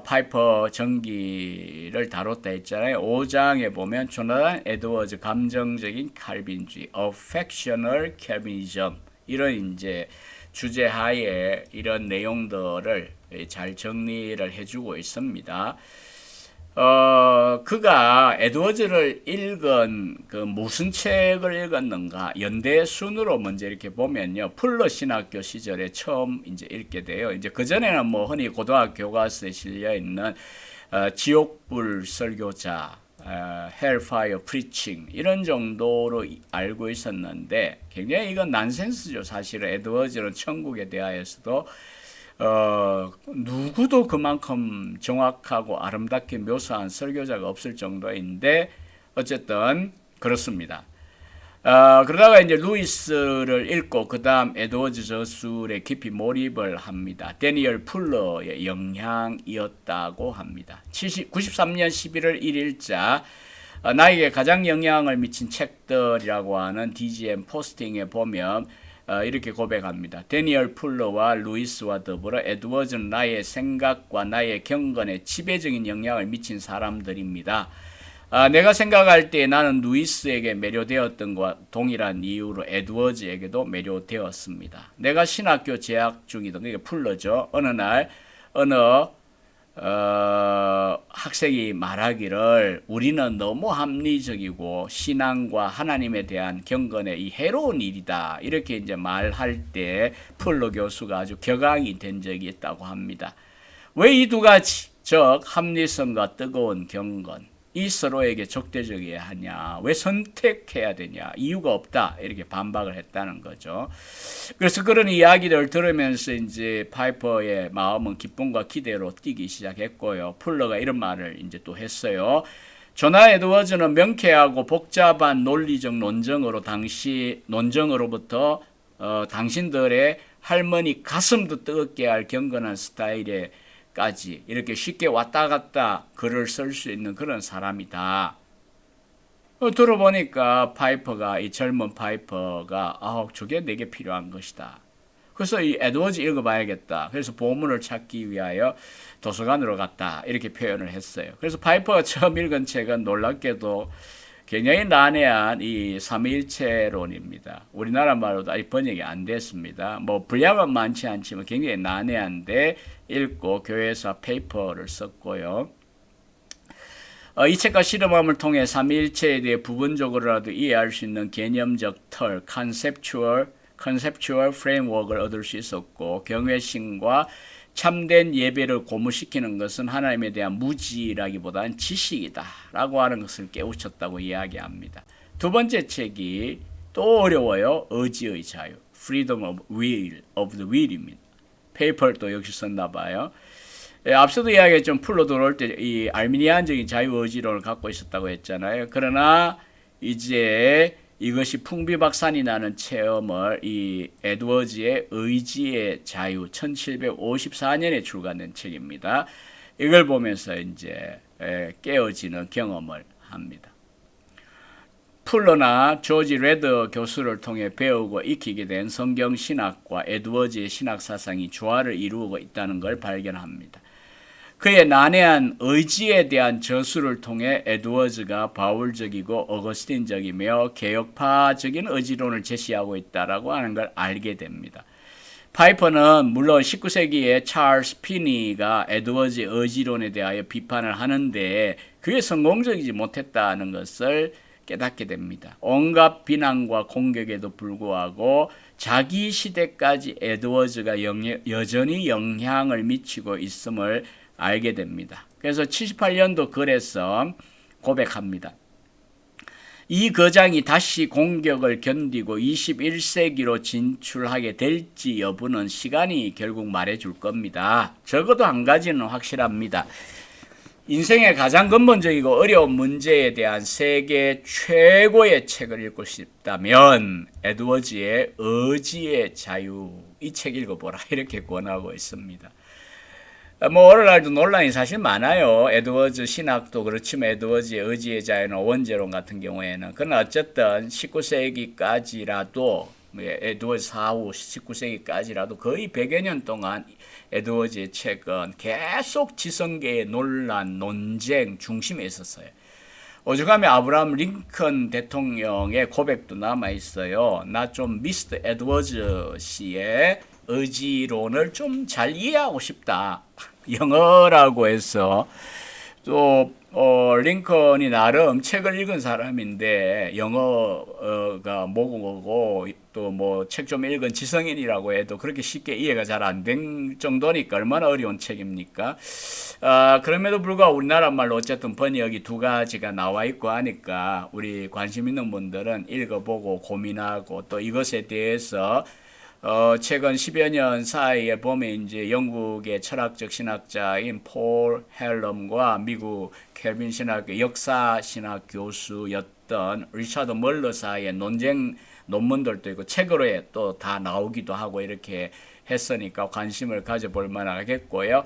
파이퍼 전기를 다뤘다 했잖아요. 5장에 보면 조나단 에드워즈 감정적인 칼빈주의, affectional Calvinism, 이런 이제 주제하에 이런 내용들을 잘 정리를 해주고 있습니다. 그가 에드워즈를 읽은 그 무슨 책을 읽었는가, 연대 순으로 먼저 이렇게 보면요, 풀러 신학교 시절에 처음 이제 읽게 돼요. 이제 그 전에는 흔히 고등학교 교과서에 실려 있는 지옥불 설교자, Hellfire Preaching, 이런 정도로 알고 있었는데, 굉장히 이건 난센스죠. 사실은 에드워즈는 천국에 대하여서도 누구도 그만큼 정확하고 아름답게 묘사한 설교자가 없을 정도인데, 어쨌든 그렇습니다. 그러다가 이제 루이스를 읽고 그 다음 에드워즈 저술에 깊이 몰입을 합니다. 데니얼 풀러의 영향이었다고 합니다. 93년 11월 1일자 나에게 가장 영향을 미친 책들이라고 하는 DGM 포스팅에 보면 이렇게 고백합니다. 데니얼 풀러와 루이스와 더불어 에드워즈는 나의 생각과 나의 경건에 지배적인 영향을 미친 사람들입니다. 내가 생각할 때 나는 루이스에게 매료되었던 것과 동일한 이유로 에드워즈에게도 매료되었습니다. 내가 신학교 재학 중이던, 이게 풀러죠. 어느 날 어느 학생이 말하기를 우리는 너무 합리적이고 신앙과 하나님에 대한 경건에 이 해로운 일이다, 이렇게 이제 말할 때 풀러 교수가 아주 격앙이 된 적이 있다고 합니다. 왜 이 두 가지, 즉 합리성과 뜨거운 경건, 이 서로에게 적대적이어야 하냐? 왜 선택해야 되냐? 이유가 없다. 이렇게 반박을 했다는 거죠. 그래서 그런 이야기를 들으면서 이제 파이퍼의 마음은 기쁨과 기대로 뛰기 시작했고요. 풀러가 이런 말을 이제 또 했어요. 조나 에드워즈는 명쾌하고 복잡한 논리적 논정으로부터 당신들의 할머니 가슴도 뜨겁게 할 경건한 스타일에까지 이렇게 쉽게 왔다 갔다 글을 쓸 수 있는 그런 사람이다. 들어보니까 이 젊은 파이퍼가 저게 내게 필요한 것이다. 그래서 이 에드워즈 읽어봐야겠다. 그래서 보물을 찾기 위하여 도서관으로 갔다. 이렇게 표현을 했어요. 그래서 파이퍼가 처음 읽은 책은 놀랍게도 굉장히 난해한 이 삼위일체론입니다. 우리나라 말로도 아직 번역이 안 됐습니다. 뭐 분량은 많지 않지만 굉장히 난해한데 읽고 교회에서 페이퍼를 썼고요. 이 책과 실험함을 통해 삼위일체에 대해 부분적으로라도 이해할 수 있는 개념적 틀, 컨셉추얼 프레임워크를 얻을 수 있었고 경외심과 참된 예배를 고무시키는 것은 하나님에 대한 무지라기보다는 지식이다 라고 하는 것을 깨우쳤다고 이야기합니다. 두 번째 책이 또 어려워요. 의지의 자유, Freedom of the Will입니다. 페이퍼를 또 역시 썼나 봐요. 앞서도 이야기했지만 풀로 들어올 때 이 알미니안적인 자유의지론을 갖고 있었다고 했잖아요. 그러나 이제 이것이 풍비박산이 나는 체험을 이 에드워즈의 의지의 자유 1754년에 출간된 책입니다. 이걸 보면서 이제 깨어지는 경험을 합니다. 풀러나 조지 레더 교수를 통해 배우고 익히게 된 성경 신학과 에드워즈의 신학 사상이 조화를 이루고 있다는 걸 발견합니다. 그의 난해한 의지에 대한 저술을 통해 에드워즈가 바울적이고 어거스틴적이며 개혁파적인 의지론을 제시하고 있다라고 하는 걸 알게 됩니다. 파이퍼는 물론 19세기에 찰스 피니가 에드워즈의 의지론에 대하여 비판을 하는데 그게 성공적이지 못했다는 것을 깨닫게 됩니다. 온갖 비난과 공격에도 불구하고 자기 시대까지 에드워즈가 여전히 영향을 미치고 있음을 알게 됩니다. 그래서 78년도 글에서 고백합니다. 이 거장이 다시 공격을 견디고 21세기로 진출하게 될지 여부는 시간이 결국 말해줄 겁니다. 적어도 한 가지는 확실합니다. 인생의 가장 근본적이고 어려운 문제에 대한 세계 최고의 책을 읽고 싶다면 에드워즈의 의지의 자유 이 책 읽어보라 이렇게 권하고 있습니다. 뭐 오늘날도 논란이 사실 많아요. 에드워즈 신학도 그렇지만 에드워즈의 의지의 자유나 원죄론 같은 경우에는 그러나 어쨌든 19세기까지라도 에드워즈 사후 19세기까지라도 거의 100여 년 동안 에드워즈의 책은 계속 지성계의 논란, 논쟁 중심에 있었어요. 오죽하면 아브라함 링컨 대통령의 고백도 남아있어요. 나 좀 미스터 에드워즈 씨의 의지론을 좀 잘 이해하고 싶다. 영어라고 해서 또 링컨이 나름 책을 읽은 사람인데 영어가 뭐고 또 뭐 책 좀 읽은 지성인이라고 해도 그렇게 쉽게 이해가 잘 안 된 정도니까 얼마나 어려운 책입니까? 그럼에도 불구하고 우리나라 말로 어쨌든 번역이 두 가지가 나와 있고 하니까 우리 관심 있는 분들은 읽어보고 고민하고 또 이것에 대해서 최근 10여 년 사이에 보면 이제 영국의 철학적 신학자인 폴 헬럼과 미국 켈빈 신학교 역사 신학 교수였던 리차드 멀러 사이의 논쟁 논문들도 있고 책으로 또 다 나오기도 하고 이렇게 했으니까 관심을 가져볼 만하겠고요.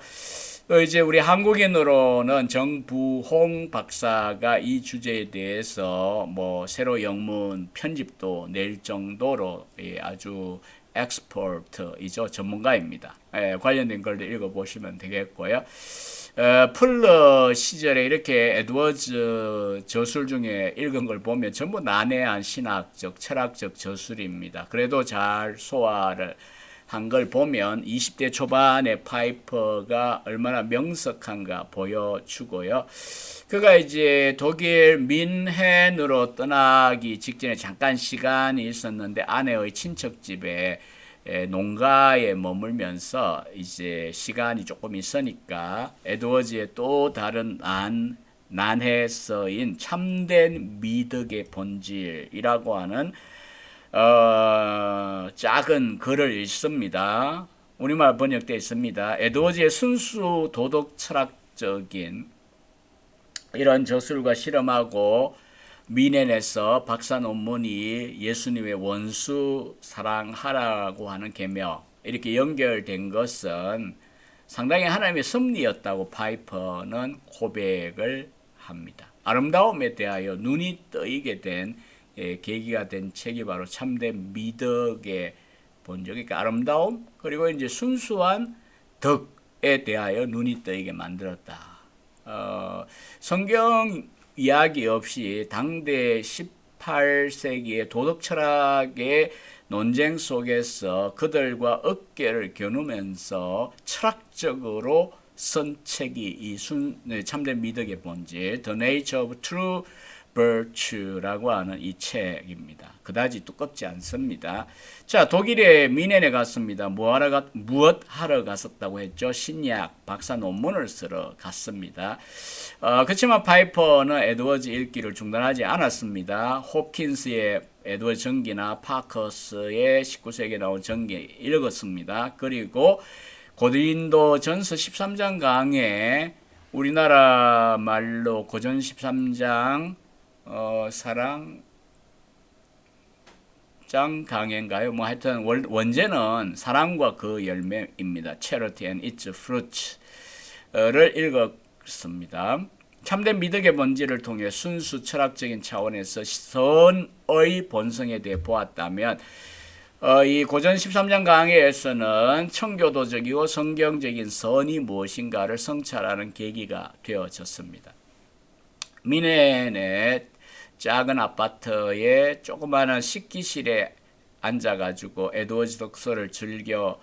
또 이제 우리 한국인으로는 정부홍 박사가 이 주제에 대해서 뭐 새로 영문 편집도 낼 정도로 아주 엑스퍼트이죠. 전문가입니다. 관련된 글도 읽어보시면 되겠고요. 풀러 시절에 이렇게 에드워즈 저술 중에 읽은 걸 보면 전부 난해한 신학적, 철학적 저술입니다. 그래도 잘 소화를 한 걸 보면 20대 초반의 파이퍼가 얼마나 명석한가 보여주고요. 그가 이제 독일 민헨으로 떠나기 직전에 잠깐 시간이 있었는데 아내의 친척집에 농가에 머물면서 이제 시간이 조금 있으니까 에드워즈의 또 다른 난해서인 참된 미덕의 본질이라고 하는 작은 글을 읽습니다. 우리말 번역되어 있습니다. 에드워즈의 순수 도덕 철학적인 이런 저술과 실험하고 미넨에서 박사 논문이 예수님의 원수 사랑하라고 하는 계명 이렇게 연결된 것은 상당히 하나님의 섭리였다고 파이퍼는 고백을 합니다. 아름다움에 대하여 눈이 뜨이게 된 계기가 된 책이 바로 참된 미덕의 본질, 그러니까 아름다움 그리고 이제 순수한 덕에 대하여 눈이 뜨이게 만들었다. 성경 이야기 없이 당대 18세기의 도덕 철학의 논쟁 속에서 그들과 어깨를 겨누면서 철학적으로 쓴 책이 이 참된 미덕의 본질, The Nature of True Virtue라고 하는 이 책입니다. 그다지 두껍지 않습니다. 자, 독일의 미넨에 갔습니다. 무엇 하러 갔었다고 했죠? 신약 박사 논문을 쓰러 갔습니다. 그렇지만 파이퍼는 에드워즈 읽기를 중단하지 않았습니다. 홉킨스의 에드워즈 전기나 파커스의 19세기에 나온 전기 읽었습니다. 그리고 고린도 전서 13장 강에 우리나라 말로 고전 13장 사랑장 강인가요? 뭐 하여튼 원제는 사랑과 그 열매입니다. Charity and its fruits를 읽었습니다. 참된 미덕의 본질을 통해 순수 철학적인 차원에서 선의 본성에 대해 보았다면 이 고전 13장 강해에서는 청교도적이고 성경적인 선이 무엇인가를 성찰하는 계기가 되어졌습니다. 미넨의 작은 아파트의 조그마한 식기실에 앉아가지고 에드워즈 독서를 즐겨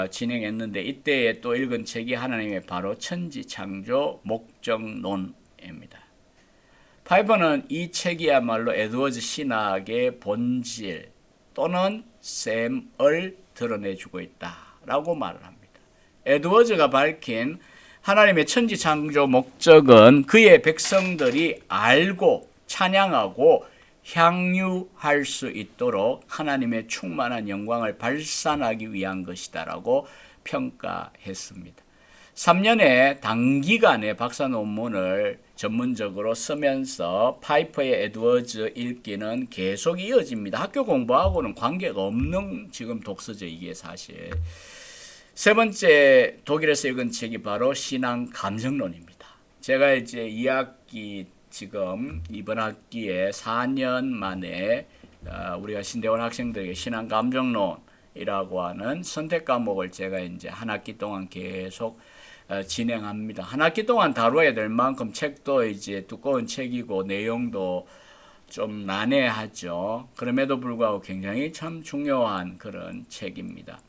진행했는데 이때에 또 읽은 책이 하나님의 바로 천지창조 목적론입니다. 파이버는 이 책이야말로 에드워즈 신학의 본질 또는 셈을 드러내주고 있다라고 말을 합니다. 에드워즈가 밝힌 하나님의 천지창조 목적은 그의 백성들이 알고 찬양하고 향유할 수 있도록 하나님의 충만한 영광을 발산하기 위한 것이다라고 평가했습니다. 3년의 단기간에 박사 논문을 전문적으로 쓰면서 파이퍼의 에드워즈 읽기는 계속 이어집니다. 학교 공부하고는 관계가 없는 지금 독서죠, 이게 사실. 세 번째 독일에서 읽은 책이 바로 신앙 감정론입니다. 제가 이제 2학기 지금 이번 학기에 4년 만에 우리가 신대원 학생들에게 신앙 감정론이라고 하는 선택 과목을 제가 이제 한 학기 동안 계속 진행합니다. 한 학기 동안 다뤄야 될 만큼 책도 이제 두꺼운 책이고 내용도 좀 난해하죠. 그럼에도 불구하고 굉장히 참 중요한 그런 책입니다.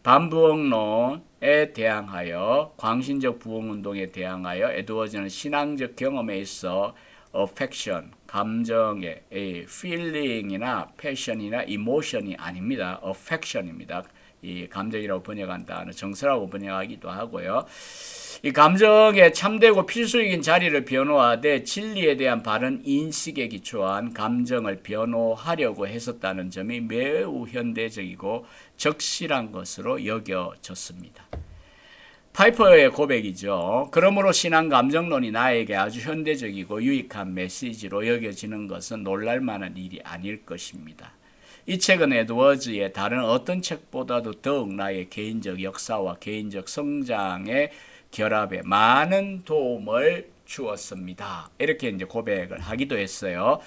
반부흥론에 대항하여 광신적 부흥운동에 대항하여 에드워즈는 신앙적 경험에 있어 affection, 감정의 feeling이나 passion이나 emotion이 아닙니다. affection입니다. 이 감정이라고 번역한다는 정서라고 번역하기도 하고요. 이 감정의 참되고 필수적인 자리를 변호하되 진리에 대한 바른 인식에 기초한 감정을 변호하려고 했었다는 점이 매우 현대적이고 적실한 것으로 여겨졌습니다. 파이퍼의 고백이죠. 그러므로 신앙 감정론이 나에게 아주 현대적이고 유익한 메시지로 여겨지는 것은 놀랄만한 일이 아닐 것입니다. 이 책은 에드워즈의 다른 어떤 책보다도 더욱 나의 개인적 역사와 개인적 성장의 결합에 많은 도움을 주었습니다. 이렇게 이제 고백을 하기도 했어요.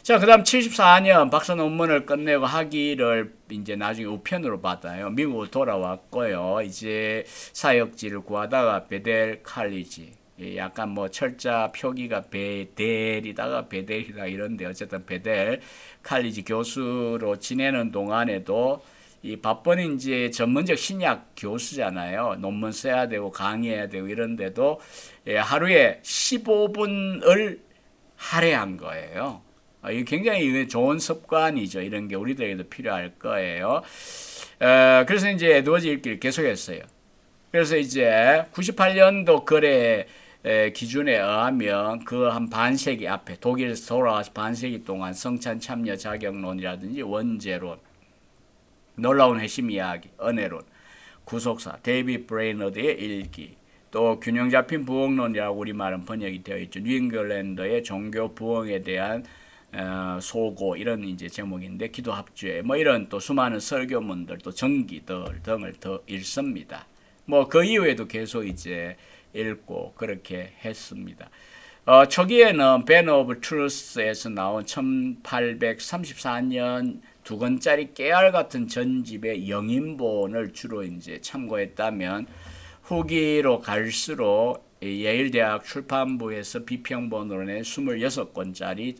자, 그다음 74년 박사 논문을 끝내고 학위를 이제 나중에 우편으로 받아요. 미국으로 돌아왔고요. 이제 사역지를 구하다가 베델 칼리지, 약간 뭐 철자 표기가 베델이다가 베델이다 이런데 어쨌든 베델 칼리지 교수로 지내는 동안에도 이 바쁜 이제 전문적 신약 교수잖아요. 논문 써야 되고 강의해야 되고 이런데도 하루에 15분을 할애한 거예요. 이게 굉장히 좋은 습관이죠. 이런 게 우리들에게도 필요할 거예요. 그래서 이제 에드워즈 읽기를 계속했어요. 그래서 이제 98년도 글에 기준에 의하면 그 한 반세기 앞에 독일에서 돌아와서 반세기 동안 성찬 참여 자격론이라든지 원죄론, 놀라운 회심 이야기, 은혜론, 구속사, 데이비드 브레이너드의 일기, 또 균형 잡힌 부흥론이라고 우리말은 번역이 되어 있죠. 뉴잉글랜드의 종교 부흥에 대한 소고 이런 이제 제목인데 기도 합주에 뭐 이런 또 수많은 설교문들 또 전기들 등을 더 읽습니다. 뭐 그 이후에도 계속 이제 읽고 그렇게 했습니다. 초기에는 밴 오브 트루스에서 나온 1834년 2권짜리 깨알 같은 전집의 영인본을 주로 이제 참고했다면 후기로 갈수록 예일대학 출판부에서 비평본으로 낸 26권짜리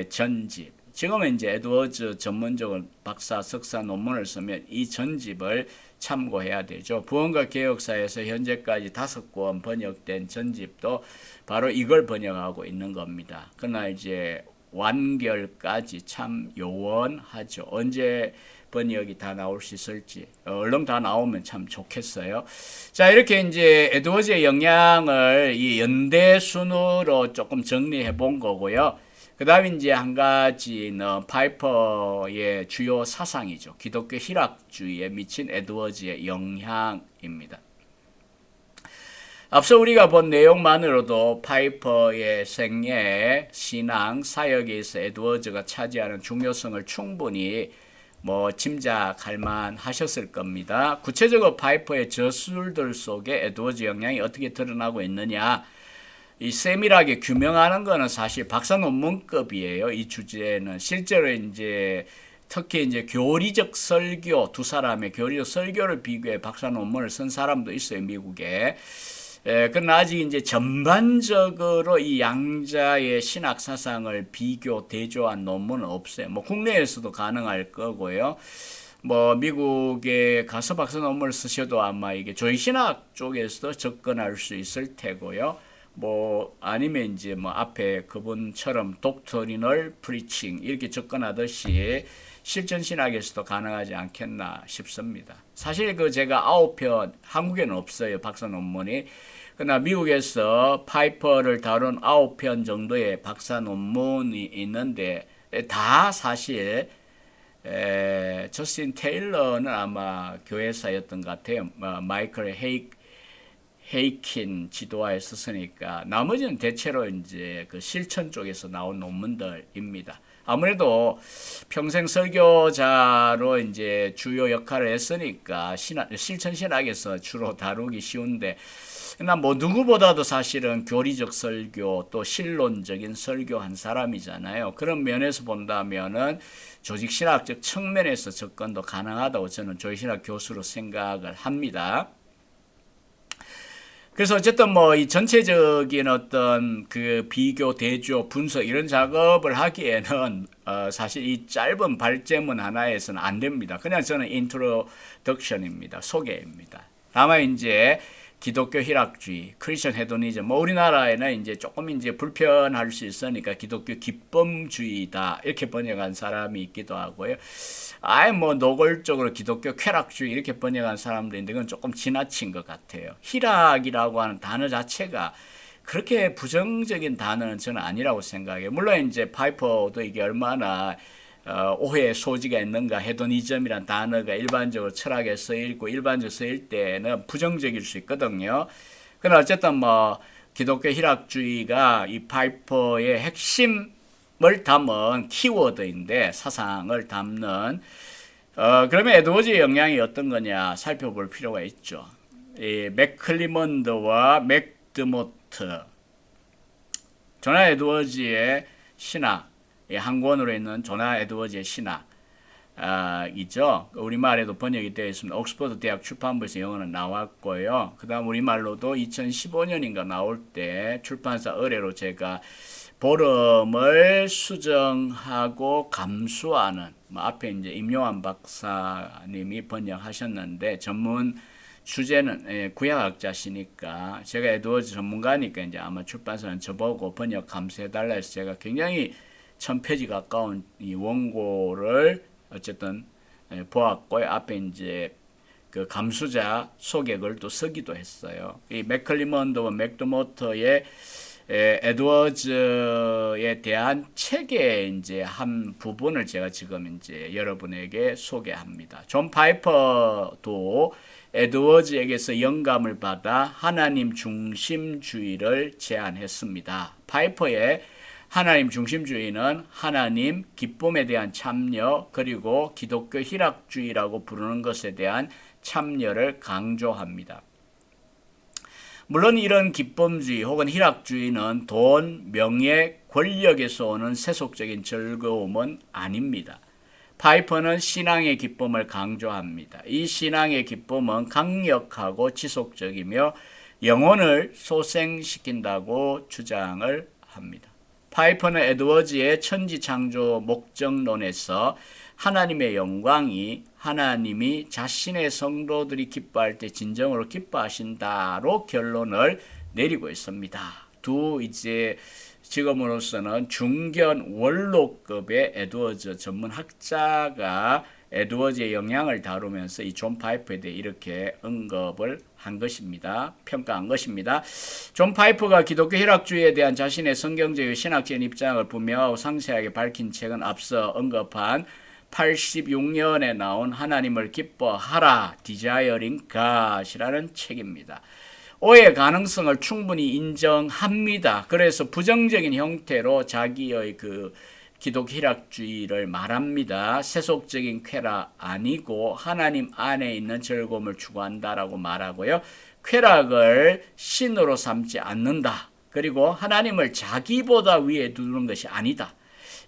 전집. 지금은 이제 에드워즈 전문적으로 박사, 석사 논문을 쓰면 이 전집을 참고해야 되죠. 부흥과 개혁사에서 현재까지 5권 번역된 전집도 바로 이걸 번역하고 있는 겁니다. 그러나 이제 완결까지 참 요원하죠. 언제 번역이 다 나올 수 있을지 얼른 다 나오면 참 좋겠어요. 자, 이렇게 이제 에드워즈의 영향을 이 연대 순으로 조금 정리해 본 거고요. 그 다음에 이제 한 가지는 파이퍼의 주요 사상이죠. 기독교 희락주의에 미친 에드워즈의 영향입니다. 앞서 우리가 본 내용만으로도 파이퍼의 생애, 신앙, 사역에 있어 에드워즈가 차지하는 중요성을 충분히 짐작할 만하셨을 겁니다. 구체적으로 파이퍼의 저술들 속에 에드워즈 영향이 어떻게 드러나고 있느냐, 이 세밀하게 규명하는 거는 사실 박사 논문급이에요. 이 주제는 실제로 이제 특히 이제 교리적 설교, 두 사람의 교리적 설교를 비교해 박사 논문을 쓴 사람도 있어요, 미국에. 그러나 아직 이제 전반적으로 이 양자의 신학 사상을 비교 대조한 논문은 없어요. 국내에서도 가능할 거고요. 미국에 가서 박사 논문을 쓰셔도 아마 이게 조이신학 쪽에서도 접근할 수 있을 테고요. 아니면 이제 앞에 그분처럼 독트리널 프리칭 이렇게 접근하듯이 실전 신학에서도 가능하지 않겠나 싶습니다. 사실 제가 9편 한국에는 없어요, 박사 논문이. 그러나 미국에서 파이퍼를 다룬 9편 정도의 박사 논문이 있는데 다 사실 저스틴 테일러는 아마 교회사였던 것 같아요. 마이클 헤이킨 지도하에 썼으니까 나머지는 대체로 이제 그 실천 쪽에서 나온 논문들입니다. 아무래도 평생 설교자로 이제 주요 역할을 했으니까 실천 신학에서 주로 다루기 쉬운데, 그러나 누구보다도 사실은 교리적 설교 또 실론적인 설교한 사람이잖아요. 그런 면에서 본다면은 조직 신학적 측면에서 접근도 가능하다고 저는 조직신학 교수로 생각을 합니다. 그래서 어쨌든 이 전체적인 어떤 그 비교, 대조, 분석 이런 작업을 하기에는 사실 이 짧은 발제문 하나에서는 안 됩니다. 그냥 저는 인트로덕션입니다. 소개입니다. 다만 이제 기독교 희락주의, 크리스천 헤도니즘, 우리나라에는 이제 조금 이제 불편할 수 있으니까 기독교 기쁨주의다 이렇게 번역한 사람이 있기도 하고요. 아예 노골적으로 기독교 쾌락주의 이렇게 번역한 사람도 있는데 그건 조금 지나친 것 같아요. 희락이라고 하는 단어 자체가 그렇게 부정적인 단어는 저는 아니라고 생각해요. 물론 이제 파이퍼도 이게 얼마나 오해의 소지가 있는가, 헤도니즘이란 단어가 일반적으로 철학에 쓰이고 일반적으로 쓰일 때는 부정적일 수 있거든요. 그러나 어쨌든 기독교 희락주의가 이 파이퍼의 핵심을 담은 키워드인데 사상을 담는 그러면 에드워즈의 영향이 어떤 거냐 살펴볼 필요가 있죠. 이 맥클리먼드와 맥드모트, 조나 에드워즈의 신학, 한 권으로 있는 조나 에드워즈의 신학이죠. 우리말에도 번역이 되어 있습니다. 옥스퍼드 대학 출판부에서 영어는 나왔고요. 그 다음 우리말로도 2015년인가 나올 때 출판사 의뢰로 제가 보름을 수정하고 감수하는, 앞에 이제 임요한 박사님이 번역하셨는데 전문 주제는 구약학자시니까 제가 에드워즈 전문가니까 이제 아마 출판사는 저보고 번역 감수해달라 해서 제가 굉장히 1000페이지 가까운 이 원고를 어쨌든 보았고요. 앞에 이제 그 감수자 소개글 또 쓰기도 했어요. 이 맥클리먼드와 맥도모터의 에드워즈에 대한 책의 이제 한 부분을 제가 지금 이제 여러분에게 소개합니다. 존 파이퍼도 에드워즈에게서 영감을 받아 하나님 중심주의를 제안했습니다. 파이퍼의 하나님 중심주의는 하나님, 기쁨에 대한 참여, 그리고 기독교 희락주의라고 부르는 것에 대한 참여를 강조합니다. 물론 이런 기쁨주의 혹은 희락주의는 돈, 명예, 권력에서 오는 세속적인 즐거움은 아닙니다. 파이퍼는 신앙의 기쁨을 강조합니다. 이 신앙의 기쁨은 강력하고 지속적이며 영혼을 소생시킨다고 주장을 합니다. 파이퍼는 에드워즈의 천지창조 목적론에서 하나님의 영광이 하나님이 자신의 성도들이 기뻐할 때 진정으로 기뻐하신다로 결론을 내리고 있습니다. 두 이제 지금으로서는 중견 원로급의 에드워즈 전문 학자가 에드워즈의 영향을 다루면서 이 존 파이퍼에 대해 이렇게 언급을 한 것입니다. 평가한 것입니다. 존 파이퍼가 기독교 희락주의에 대한 자신의 성경적이고 신학적인 입장을 분명하고 상세하게 밝힌 책은 앞서 언급한 86년에 나온 하나님을 기뻐하라 Desiring God이라는 책입니다. 오해의 가능성을 충분히 인정합니다. 그래서 부정적인 형태로 자기의 그 기독 희락주의를 말합니다. 세속적인 쾌락 아니고 하나님 안에 있는 즐거움을 추구한다라고 말하고요. 쾌락을 신으로 삼지 않는다. 그리고 하나님을 자기보다 위에 두는 것이 아니다.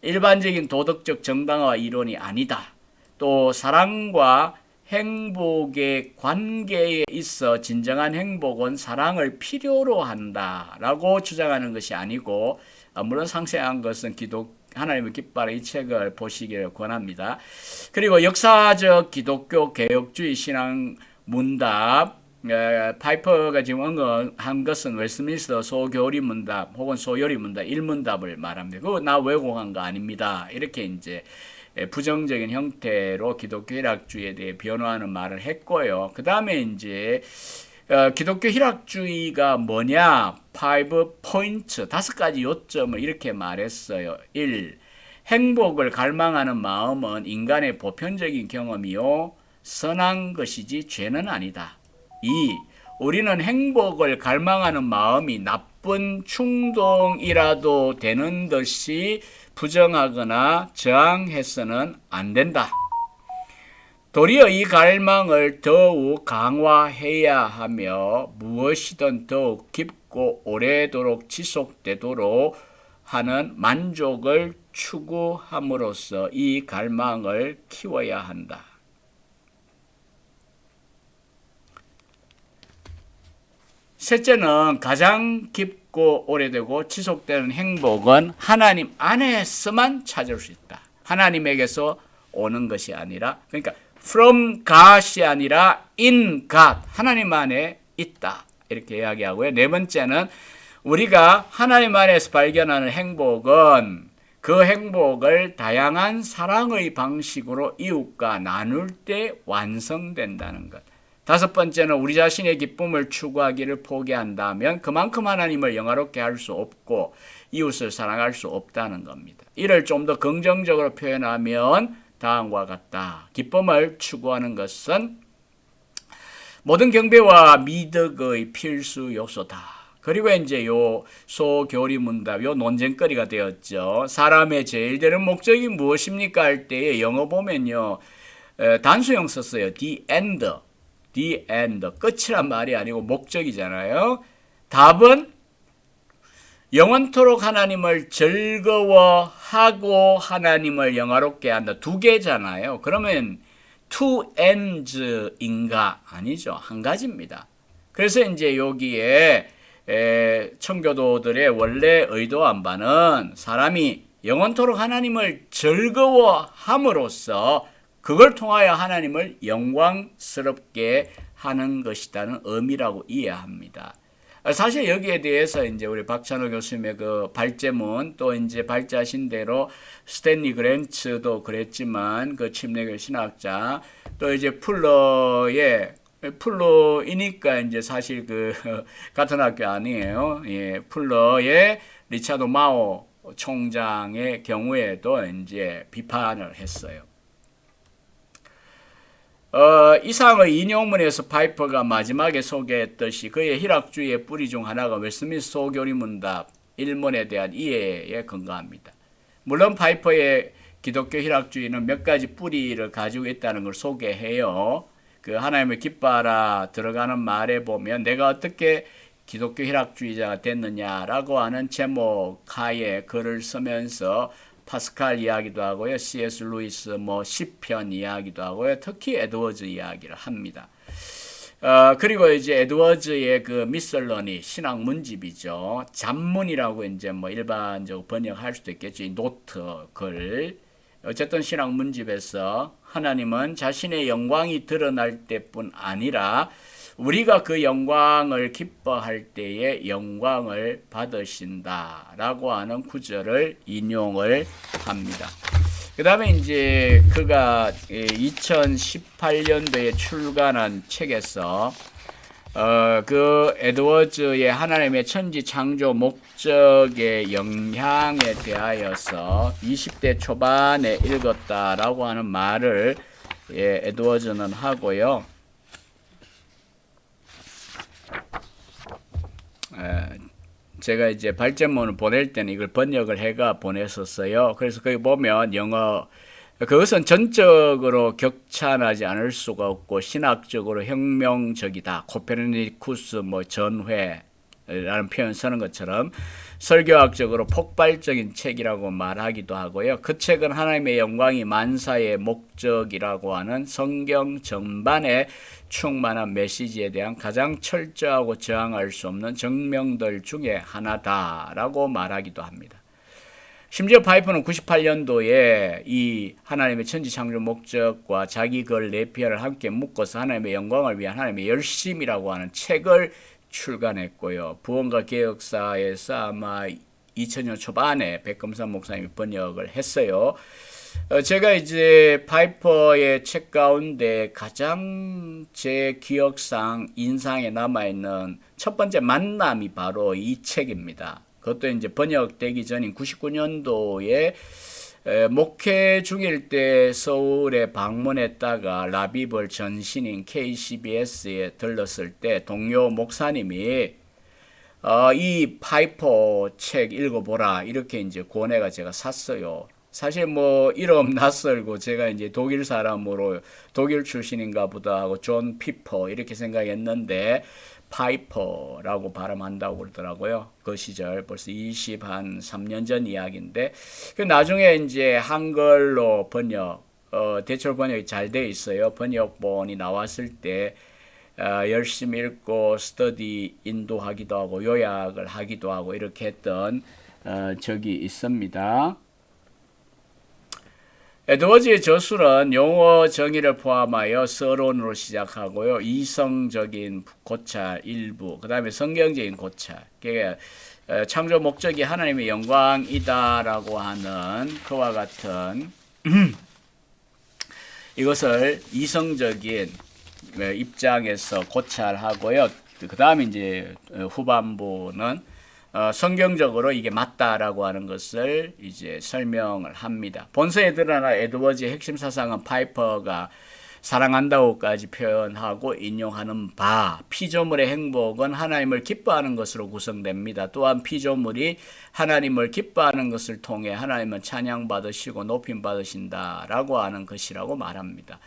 일반적인 도덕적 정당화 이론이 아니다. 또 사랑과 행복의 관계에 있어 진정한 행복은 사랑을 필요로 한다라고 주장하는 것이 아니고, 물론 상세한 것은 하나님을 기뻐하라 이 책을 보시기를 권합니다. 그리고 역사적 기독교 개혁주의 신앙 문답, 파이퍼가 지금 언급한 것은 웨스트민스터 소교리 문답 혹은 소요리 문답 1문답을 말합니다. 그거 나 왜곡한 거 아닙니다. 이렇게 이제 부정적인 형태로 기독교 희락주의에 대해 변호하는 말을 했고요. 그 다음에 이제 기독교 희락주의가 뭐냐? 5포인트, 5가지 요점을 이렇게 말했어요. 1. 행복을 갈망하는 마음은 인간의 보편적인 경험이요. 선한 것이지 죄는 아니다. 2. 우리는 행복을 갈망하는 마음이 나쁜 충동이라도 되는 듯이 부정하거나 저항해서는 안 된다. 도리어 이 갈망을 더욱 강화해야 하며 무엇이든 더욱 깊고 오래도록 지속되도록 하는 만족을 추구함으로써 이 갈망을 키워야 한다. 셋째는 가장 깊고 오래되고 지속되는 행복은 하나님 안에서만 찾을 수 있다. 하나님에게서 오는 것이 아니라, 그러니까 from God이 아니라 in God, 하나님 안에 있다. 이렇게 이야기하고요. 네 번째는 우리가 하나님 안에서 발견하는 행복은 그 행복을 다양한 사랑의 방식으로 이웃과 나눌 때 완성된다는 것. 다섯 번째는 우리 자신의 기쁨을 추구하기를 포기한다면 그만큼 하나님을 영화롭게 할 수 없고 이웃을 사랑할 수 없다는 겁니다. 이를 좀 더 긍정적으로 표현하면 다음과 같다. 기쁨을 추구하는 것은 모든 경배와 미덕의 필수 요소다. 그리고 이제 요 소교리 문답, 요 논쟁거리가 되었죠. 사람의 제일 되는 목적이 무엇입니까? 할 때에 영어 보면요. 단수형 썼어요. The end. The end. 끝이란 말이 아니고 목적이잖아요. 답은 영원토록 하나님을 즐거워하고 하나님을 영화롭게 한다. 두 개잖아요. 그러면 two ends인가? 아니죠. 한 가지입니다. 그래서 이제 여기에 청교도들의 원래 의도한 바는 사람이 영원토록 하나님을 즐거워함으로써 그걸 통하여 하나님을 영광스럽게 하는 것이라는 의미라고 이해합니다. 사실 여기에 대해서 이제 우리 박찬호 교수님의 그 발제문 또 이제 발제하신 대로 스탠리 그랜츠도 그랬지만 그 침례교 신학자 또 이제 풀러이니까 이제 사실 그 같은 학교 아니에요. 예, 풀러의 리차드 마오 총장의 경우에도 이제 비판을 했어요. 이상의 인용문에서 파이퍼가 마지막에 소개했듯이 그의 희락주의의 뿌리 중 하나가 웨스트민스터 소교리문답 1문에 대한 이해에 근거합니다. 물론 파이퍼의 기독교 희락주의는 몇 가지 뿌리를 가지고 있다는 걸 소개해요. 그 하나님을 기뻐하라 들어가는 말에 보면 내가 어떻게 기독교 희락주의자가 됐느냐라고 하는 제목 하에 글을 쓰면서 파스칼 이야기도 하고요. C.S. 루이스 시편 이야기도 하고요. 특히 에드워즈 이야기를 합니다. 그리고 이제 에드워즈의 그 미설러니 신학 문집이죠. 잡문이라고 이제 일반적으로 번역할 수도 있겠죠. 이 노트 글. 어쨌든 신학 문집에서 하나님은 자신의 영광이 드러날 때뿐 아니라 우리가 그 영광을 기뻐할 때에 영광을 받으신다라고 하는 구절을 인용을 합니다. 그 다음에 이제 그가 2018년도에 출간한 책에서 그 에드워즈의 하나님의 천지 창조 목적의 영향에 대하여서 20대 초반에 읽었다라고 하는 말을 에드워즈는 하고요. 제가 이제 발제문을 보낼 때는 이걸 번역을 해가 보냈었어요. 그래서 거기 보면 영어 그것은 전적으로 격찬하지 않을 수가 없고 신학적으로 혁명적이다. 코페르니쿠스 전회라는 표현 쓰는 것처럼 설교학적으로 폭발적인 책이라고 말하기도 하고요. 그 책은 하나님의 영광이 만사의 목적이라고 하는 성경 전반에 충만한 메시지에 대한 가장 철저하고 저항할 수 없는 증명들 중에 하나다라고 말하기도 합니다. 심지어 파이퍼는 98년도에 이 하나님의 천지 창조 목적과 자기 글 4편을 함께 묶어서 하나님의 영광을 위한 하나님의 열심이라고 하는 책을 출간했고요. 부흥과 개혁사에서 아마 2000년 초반에 백금산 목사님이 번역을 했어요. 제가 이제 파이퍼의 책 가운데 가장 제 기억상 인상에 남아있는 첫 번째 만남이 바로 이 책입니다. 그것도 이제 번역되기 전인 99년도에 목회 중일 때 서울에 방문했다가 라비벌 전신인 KCBS에 들렀을 때 동료 목사님이 이 파이퍼 책 읽어보라 이렇게 이제 권해가 제가 샀어요. 사실 이름 낯설고 제가 이제 독일 사람으로 독일 출신인가 보다 하고 존 피퍼 이렇게 생각했는데 파이퍼라고 발음한다고 그러더라고요. 그 시절 벌써 23년 전 이야기인데 나중에 이제 한글로 번역 대출 번역이 잘 돼 있어요. 번역본이 나왔을 때 열심히 읽고 스터디 인도하기도 하고 요약을 하기도 하고 이렇게 했던 적이 있습니다. 에드워즈의 저술은 용어 정의를 포함하여 서론으로 시작하고요. 이성적인 고찰 일부, 그 다음에 성경적인 고찰. 창조 목적이 하나님의 영광이다라고 하는 그와 같은 이것을 이성적인 입장에서 고찰하고요. 그 다음에 이제 후반부는 성경적으로 이게 맞다라고 하는 것을 이제 설명을 합니다. 본서에 드러나 에드워즈의 핵심 사상은 파이퍼가 사랑한다고까지 표현하고 인용하는 바 피조물의 행복은 하나님을 기뻐하는 것으로 구성됩니다. 또한 피조물이 하나님을 기뻐하는 것을 통해 하나님은 찬양받으시고 높임받으신다라고 하는 것이라고 말합니다.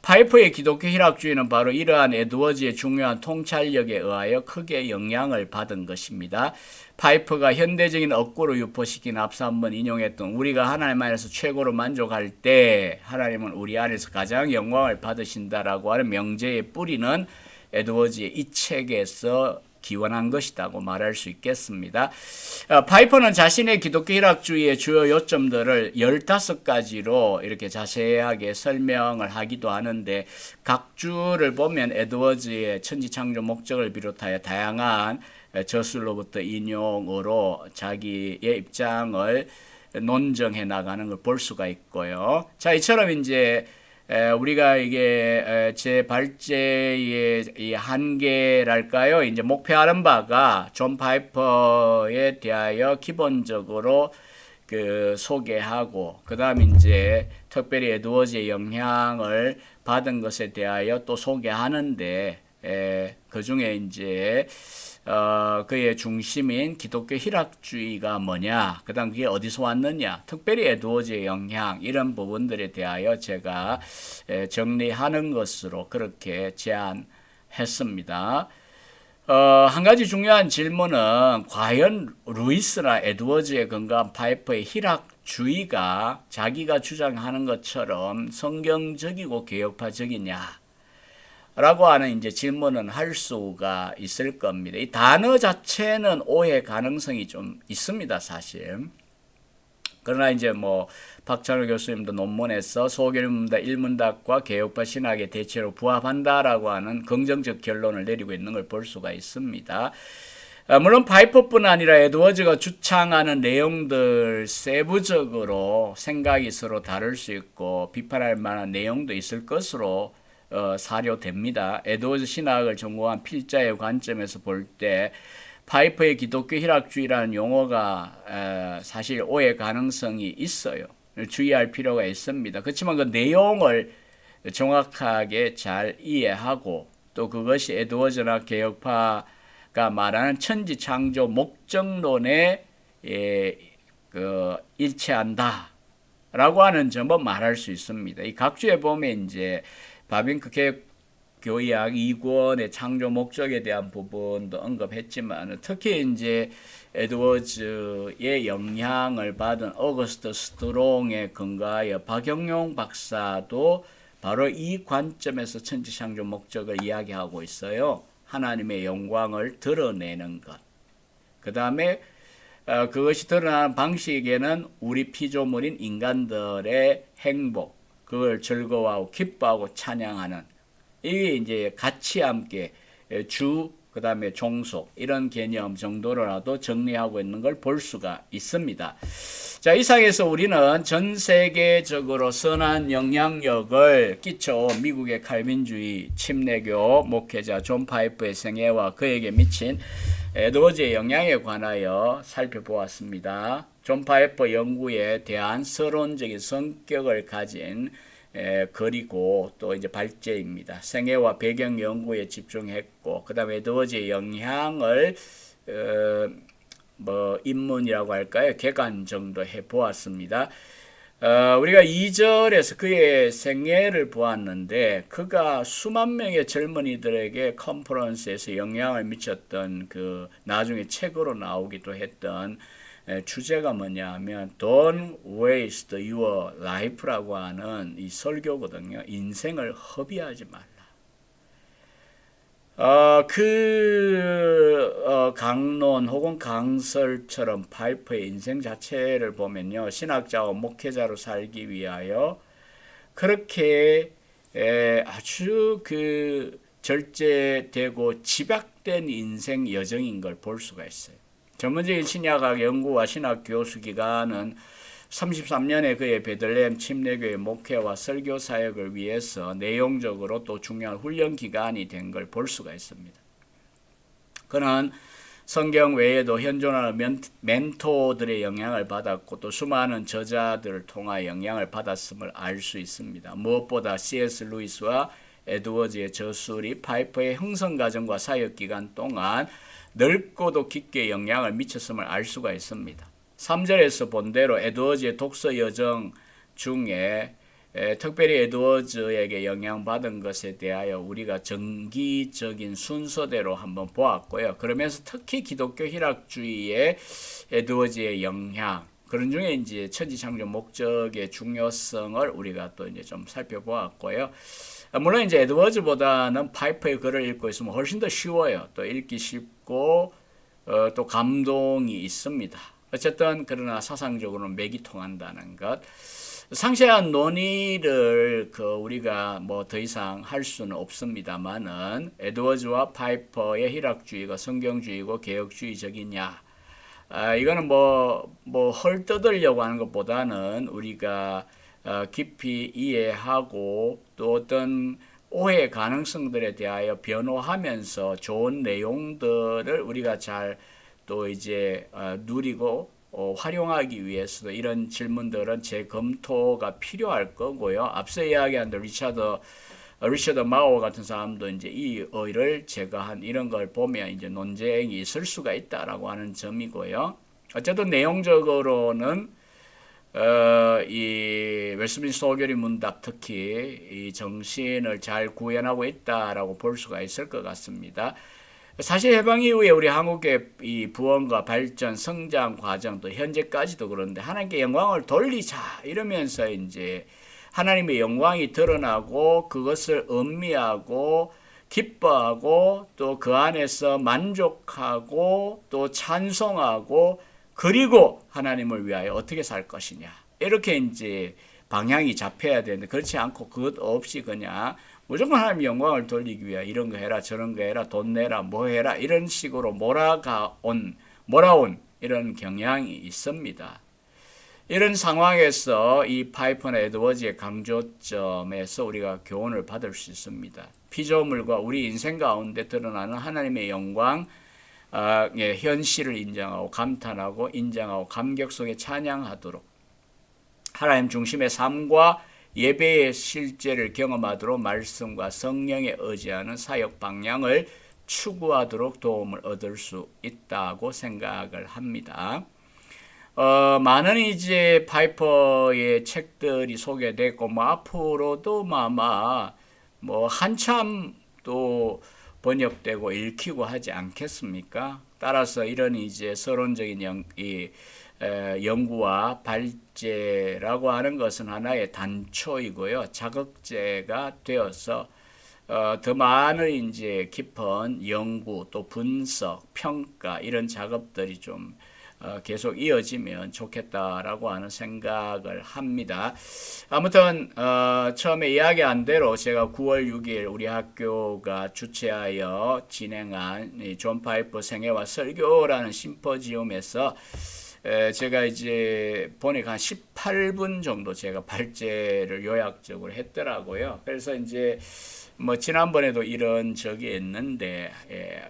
파이퍼의 기독교 희락주의는 바로 이러한 에드워즈의 중요한 통찰력에 의하여 크게 영향을 받은 것입니다. 파이퍼가 현대적인 억구로 유포시킨 앞서 한번 인용했던 우리가 하나님 안에서 최고로 만족할 때 하나님은 우리 안에서 가장 영광을 받으신다라고 하는 명제의 뿌리는 에드워즈의 이 책에서 기원한 것이라고 말할 수 있겠습니다. 파이퍼는 자신의 기독교 희락주의의 주요 요점들을 15가지로 이렇게 자세하게 설명을 하기도 하는데 각 주를 보면 에드워즈의 천지창조 목적을 비롯하여 다양한 저술로부터 인용으로 자기의 입장을 논증해 나가는 걸 볼 수가 있고요. 자, 이처럼 이제 우리가 이게 제 발제의 이 한계랄까요? 이제 목표하는 바가 존 파이퍼에 대하여 기본적으로 그 소개하고, 그 다음 이제 특별히 에드워즈의 영향을 받은 것에 대하여 또 소개하는데, 그 중에 이제 그의 중심인 기독교 희락주의가 뭐냐, 그 다음 그게 어디서 왔느냐, 특별히 에드워즈의 영향, 이런 부분들에 대하여 제가 정리하는 것으로 그렇게 제안했습니다. 한 가지 중요한 질문은 과연 루이스나 에드워즈에 근거한 파이퍼의 희락주의가 자기가 주장하는 것처럼 성경적이고 개혁파적이냐? 라고 하는 이제 질문은 할 수가 있을 겁니다. 이 단어 자체는 오해 가능성이 좀 있습니다, 사실. 그러나 이제 뭐 박찬호 교수님도 논문에서 소결문답 일문답과 개혁파 신학의 대체로 부합한다라고 하는 긍정적 결론을 내리고 있는 걸 볼 수가 있습니다. 물론 파이퍼뿐 아니라 에드워즈가 주창하는 내용들 세부적으로 생각이 서로 다를 수 있고 비판할 만한 내용도 있을 것으로 사료됩니다. 에드워즈 신학을 전공한 필자의 관점에서 볼 때 파이퍼의 기독교 희락주의라는 용어가 사실 오해 가능성이 있어요. 주의할 필요가 있습니다. 그렇지만 그 내용을 정확하게 잘 이해하고 또 그것이 에드워즈나 개혁파가 말하는 천지 창조 목적론에 일치한다라고 하는 점은 말할 수 있습니다. 이 각주에 보면 이제 바빙크 교약 2권의 창조 목적에 대한 부분도 언급했지만 특히 이제 에드워즈의 영향을 받은 어거스트 스트롱에 근거하여 박영용 박사도 바로 이 관점에서 천지 창조 목적을 이야기하고 있어요. 하나님의 영광을 드러내는 것. 그 다음에 그것이 드러나는 방식에는 우리 피조물인 인간들의 행복, 그걸 즐거워하고 기뻐하고 찬양하는, 이게 이제 같이 함께 그 다음에 종속, 이런 개념 정도로라도 정리하고 있는 걸 볼 수가 있습니다. 자, 이상에서 우리는 전 세계적으로 선한 영향력을 끼쳐온 미국의 칼빈주의 침례교 목회자 존 파이퍼의 생애와 그에게 미친 에드워즈의 영향에 관하여 살펴보았습니다. 존 파이퍼 연구에 대한 서론적인 성격을 가진 글이고 또 이제 발제입니다. 생애와 배경 연구에 집중했고, 그 다음에 에드워즈의 영향을 입문이라고 할까요? 개관 정도 해보았습니다. 우리가 2절에서 그의 생애를 보았는데 그가 수만 명의 젊은이들에게 컨퍼런스에서 영향을 미쳤던 그 나중에 책으로 나오기도 했던 주제가 뭐냐 하면 Don't waste your life라고 하는 이 설교거든요. 인생을 허비하지 말라. 강론 혹은 강설처럼 파이퍼의 인생 자체를 보면요, 신학자와 목회자로 살기 위하여 그렇게 아주 그 절제되고 집약된 인생 여정인 걸 볼 수가 있어요. 전문적인 신약학 연구와 신학 교수 기간은 33년의 그의 베들레헴 침례교회 목회와 설교 사역을 위해서 내용적으로 또 중요한 훈련 기간이 된 걸 볼 수가 있습니다. 그는 성경 외에도 현존하는 멘토들의 영향을 받았고 또 수많은 저자들을 통하여 영향을 받았음을 알 수 있습니다. 무엇보다 C.S. 루이스와 에드워즈의 저술이 파이퍼의 형성 과정과 사역 기간 동안 넓고도 깊게 영향을 미쳤음을 알 수가 있습니다. 3절에서 본 대로 에드워즈의 독서 여정 중에 특별히 에드워즈에게 영향받은 것에 대하여 우리가 정기적인 순서대로 한번 보았고요. 그러면서 특히 기독교 희락주의의 에드워즈의 영향, 그런 중에 이제 천지창조 목적의 중요성을 우리가 또 이제 좀 살펴보았고요. 물론 이제 에드워즈보다는 파이퍼의 글을 읽고 있으면 훨씬 더 쉬워요. 또 읽기 쉽고 또 감동이 있습니다. 어쨌든 그러나 사상적으로는 맥이 통한다는 것. 상세한 논의를 우리가 뭐 더 이상 할 수는 없습니다만은 에드워즈와 파이퍼의 희락주의가 성경주의고 개혁주의적이냐, 이거는 뭐 헐뜯으려고 하는 것보다는 우리가 깊이 이해하고 또 어떤 오해 가능성들에 대하여 변호하면서 좋은 내용들을 우리가 잘 또 이제 누리고 활용하기 위해서도 이런 질문들은 재검토가 필요할 거고요. 앞서 이야기한 리처드 마오 같은 사람도 이제 이 의를 제거한 이런 걸 보면 이제 논쟁이 있을 수가 있다라고 하는 점이고요. 어쨌든 내용적으로는 이 웨스트민스터 소결의 문답 특히 이 정신을 잘 구현하고 있다라고 볼 수가 있을 것 같습니다. 사실 해방 이후에 우리 한국의 이 부흥과 발전, 성장 과정도 현재까지도 그런데 하나님께 영광을 돌리자 이러면서 이제 하나님의 영광이 드러나고 그것을 음미하고 기뻐하고 또 그 안에서 만족하고 또 찬송하고 그리고 하나님을 위하여 어떻게 살 것이냐 이렇게 이제 방향이 잡혀야 되는데 그렇지 않고 그것 없이 그냥 무조건 하나님 영광을 돌리기 위해 이런 거 해라 저런 거 해라 돈 내라 뭐 해라 이런 식으로 몰아온 이런 경향이 있습니다. 이런 상황에서 이 파이퍼나 에드워즈의 강조점에서 우리가 교훈을 받을 수 있습니다. 피조물과 우리 인생 가운데 드러나는 하나님의 영광, 현실을 인정하고 감탄하고 인정하고 감격 속에 찬양하도록 하나님 중심의 삶과 예배의 실제를 경험하도록 말씀과 성령에 의지하는 사역 방향을 추구하도록 도움을 얻을 수 있다고 생각을 합니다. 많은 이제 파이퍼의 책들이 소개됐고 뭐 앞으로도 아마 뭐 한참 또 번역되고 읽히고 하지 않겠습니까? 따라서 이런 이제 서론적인 연구와 발제라고 하는 것은 하나의 단초이고요. 자극제가 되어서 더 많은 이제 깊은 연구 또 분석, 평가 이런 작업들이 좀 계속 이어지면 좋겠다라고 하는 생각을 합니다. 아무튼 처음에 이야기한 대로 제가 9월 6일 우리 학교가 주최하여 진행한 존 파이퍼 생애와 설교라는 심포지움에서 제가 이제 보니까 한 18분 정도 제가 발제를 요약적으로 했더라고요. 그래서 이제 뭐 지난번에도 이런 적이 있는데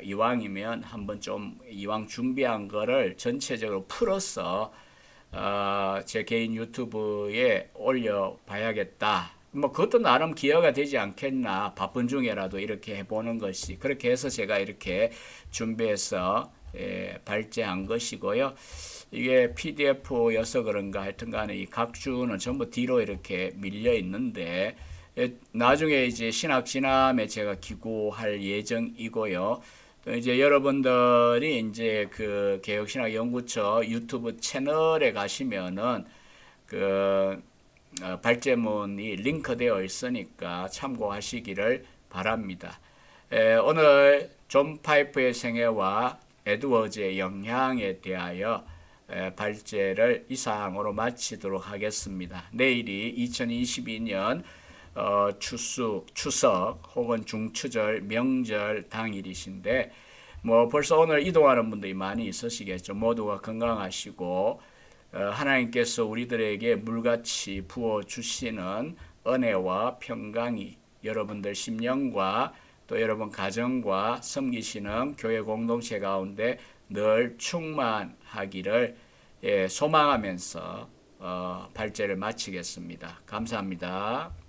이왕이면 한번 좀 이왕 준비한 거를 전체적으로 풀어서 제 개인 유튜브에 올려 봐야겠다. 뭐 그것도 나름 기여가 되지 않겠나. 바쁜 중에라도 이렇게 해보는 것이 그렇게 해서 제가 이렇게 준비해서 발제한 것이고요. 이게 PDF여서 그런가 하여튼 간에 이 각주는 전부 뒤로 이렇게 밀려 있는데 나중에 이제 신학 진함에 제가 기고할 예정이고요. 또 이제 여러분들이 이제 그 개혁신학 연구처 유튜브 채널에 가시면은 그 발제문이 링크되어 있으니까 참고하시기를 바랍니다. 오늘 존 파이프의 생애와 에드워즈의 영향에 대하여 발제를 이상으로 마치도록 하겠습니다. 내일이 2022년 추석 혹은 중추절 명절 당일이신데 뭐 벌써 오늘 이동하는 분들이 많이 있으시겠죠. 모두가 건강하시고 하나님께서 우리들에게 물같이 부어주시는 은혜와 평강이 여러분들 심령과 또 여러분 가정과 섬기시는 교회 공동체 가운데 늘 충만하기를 소망하면서 발제를 마치겠습니다. 감사합니다.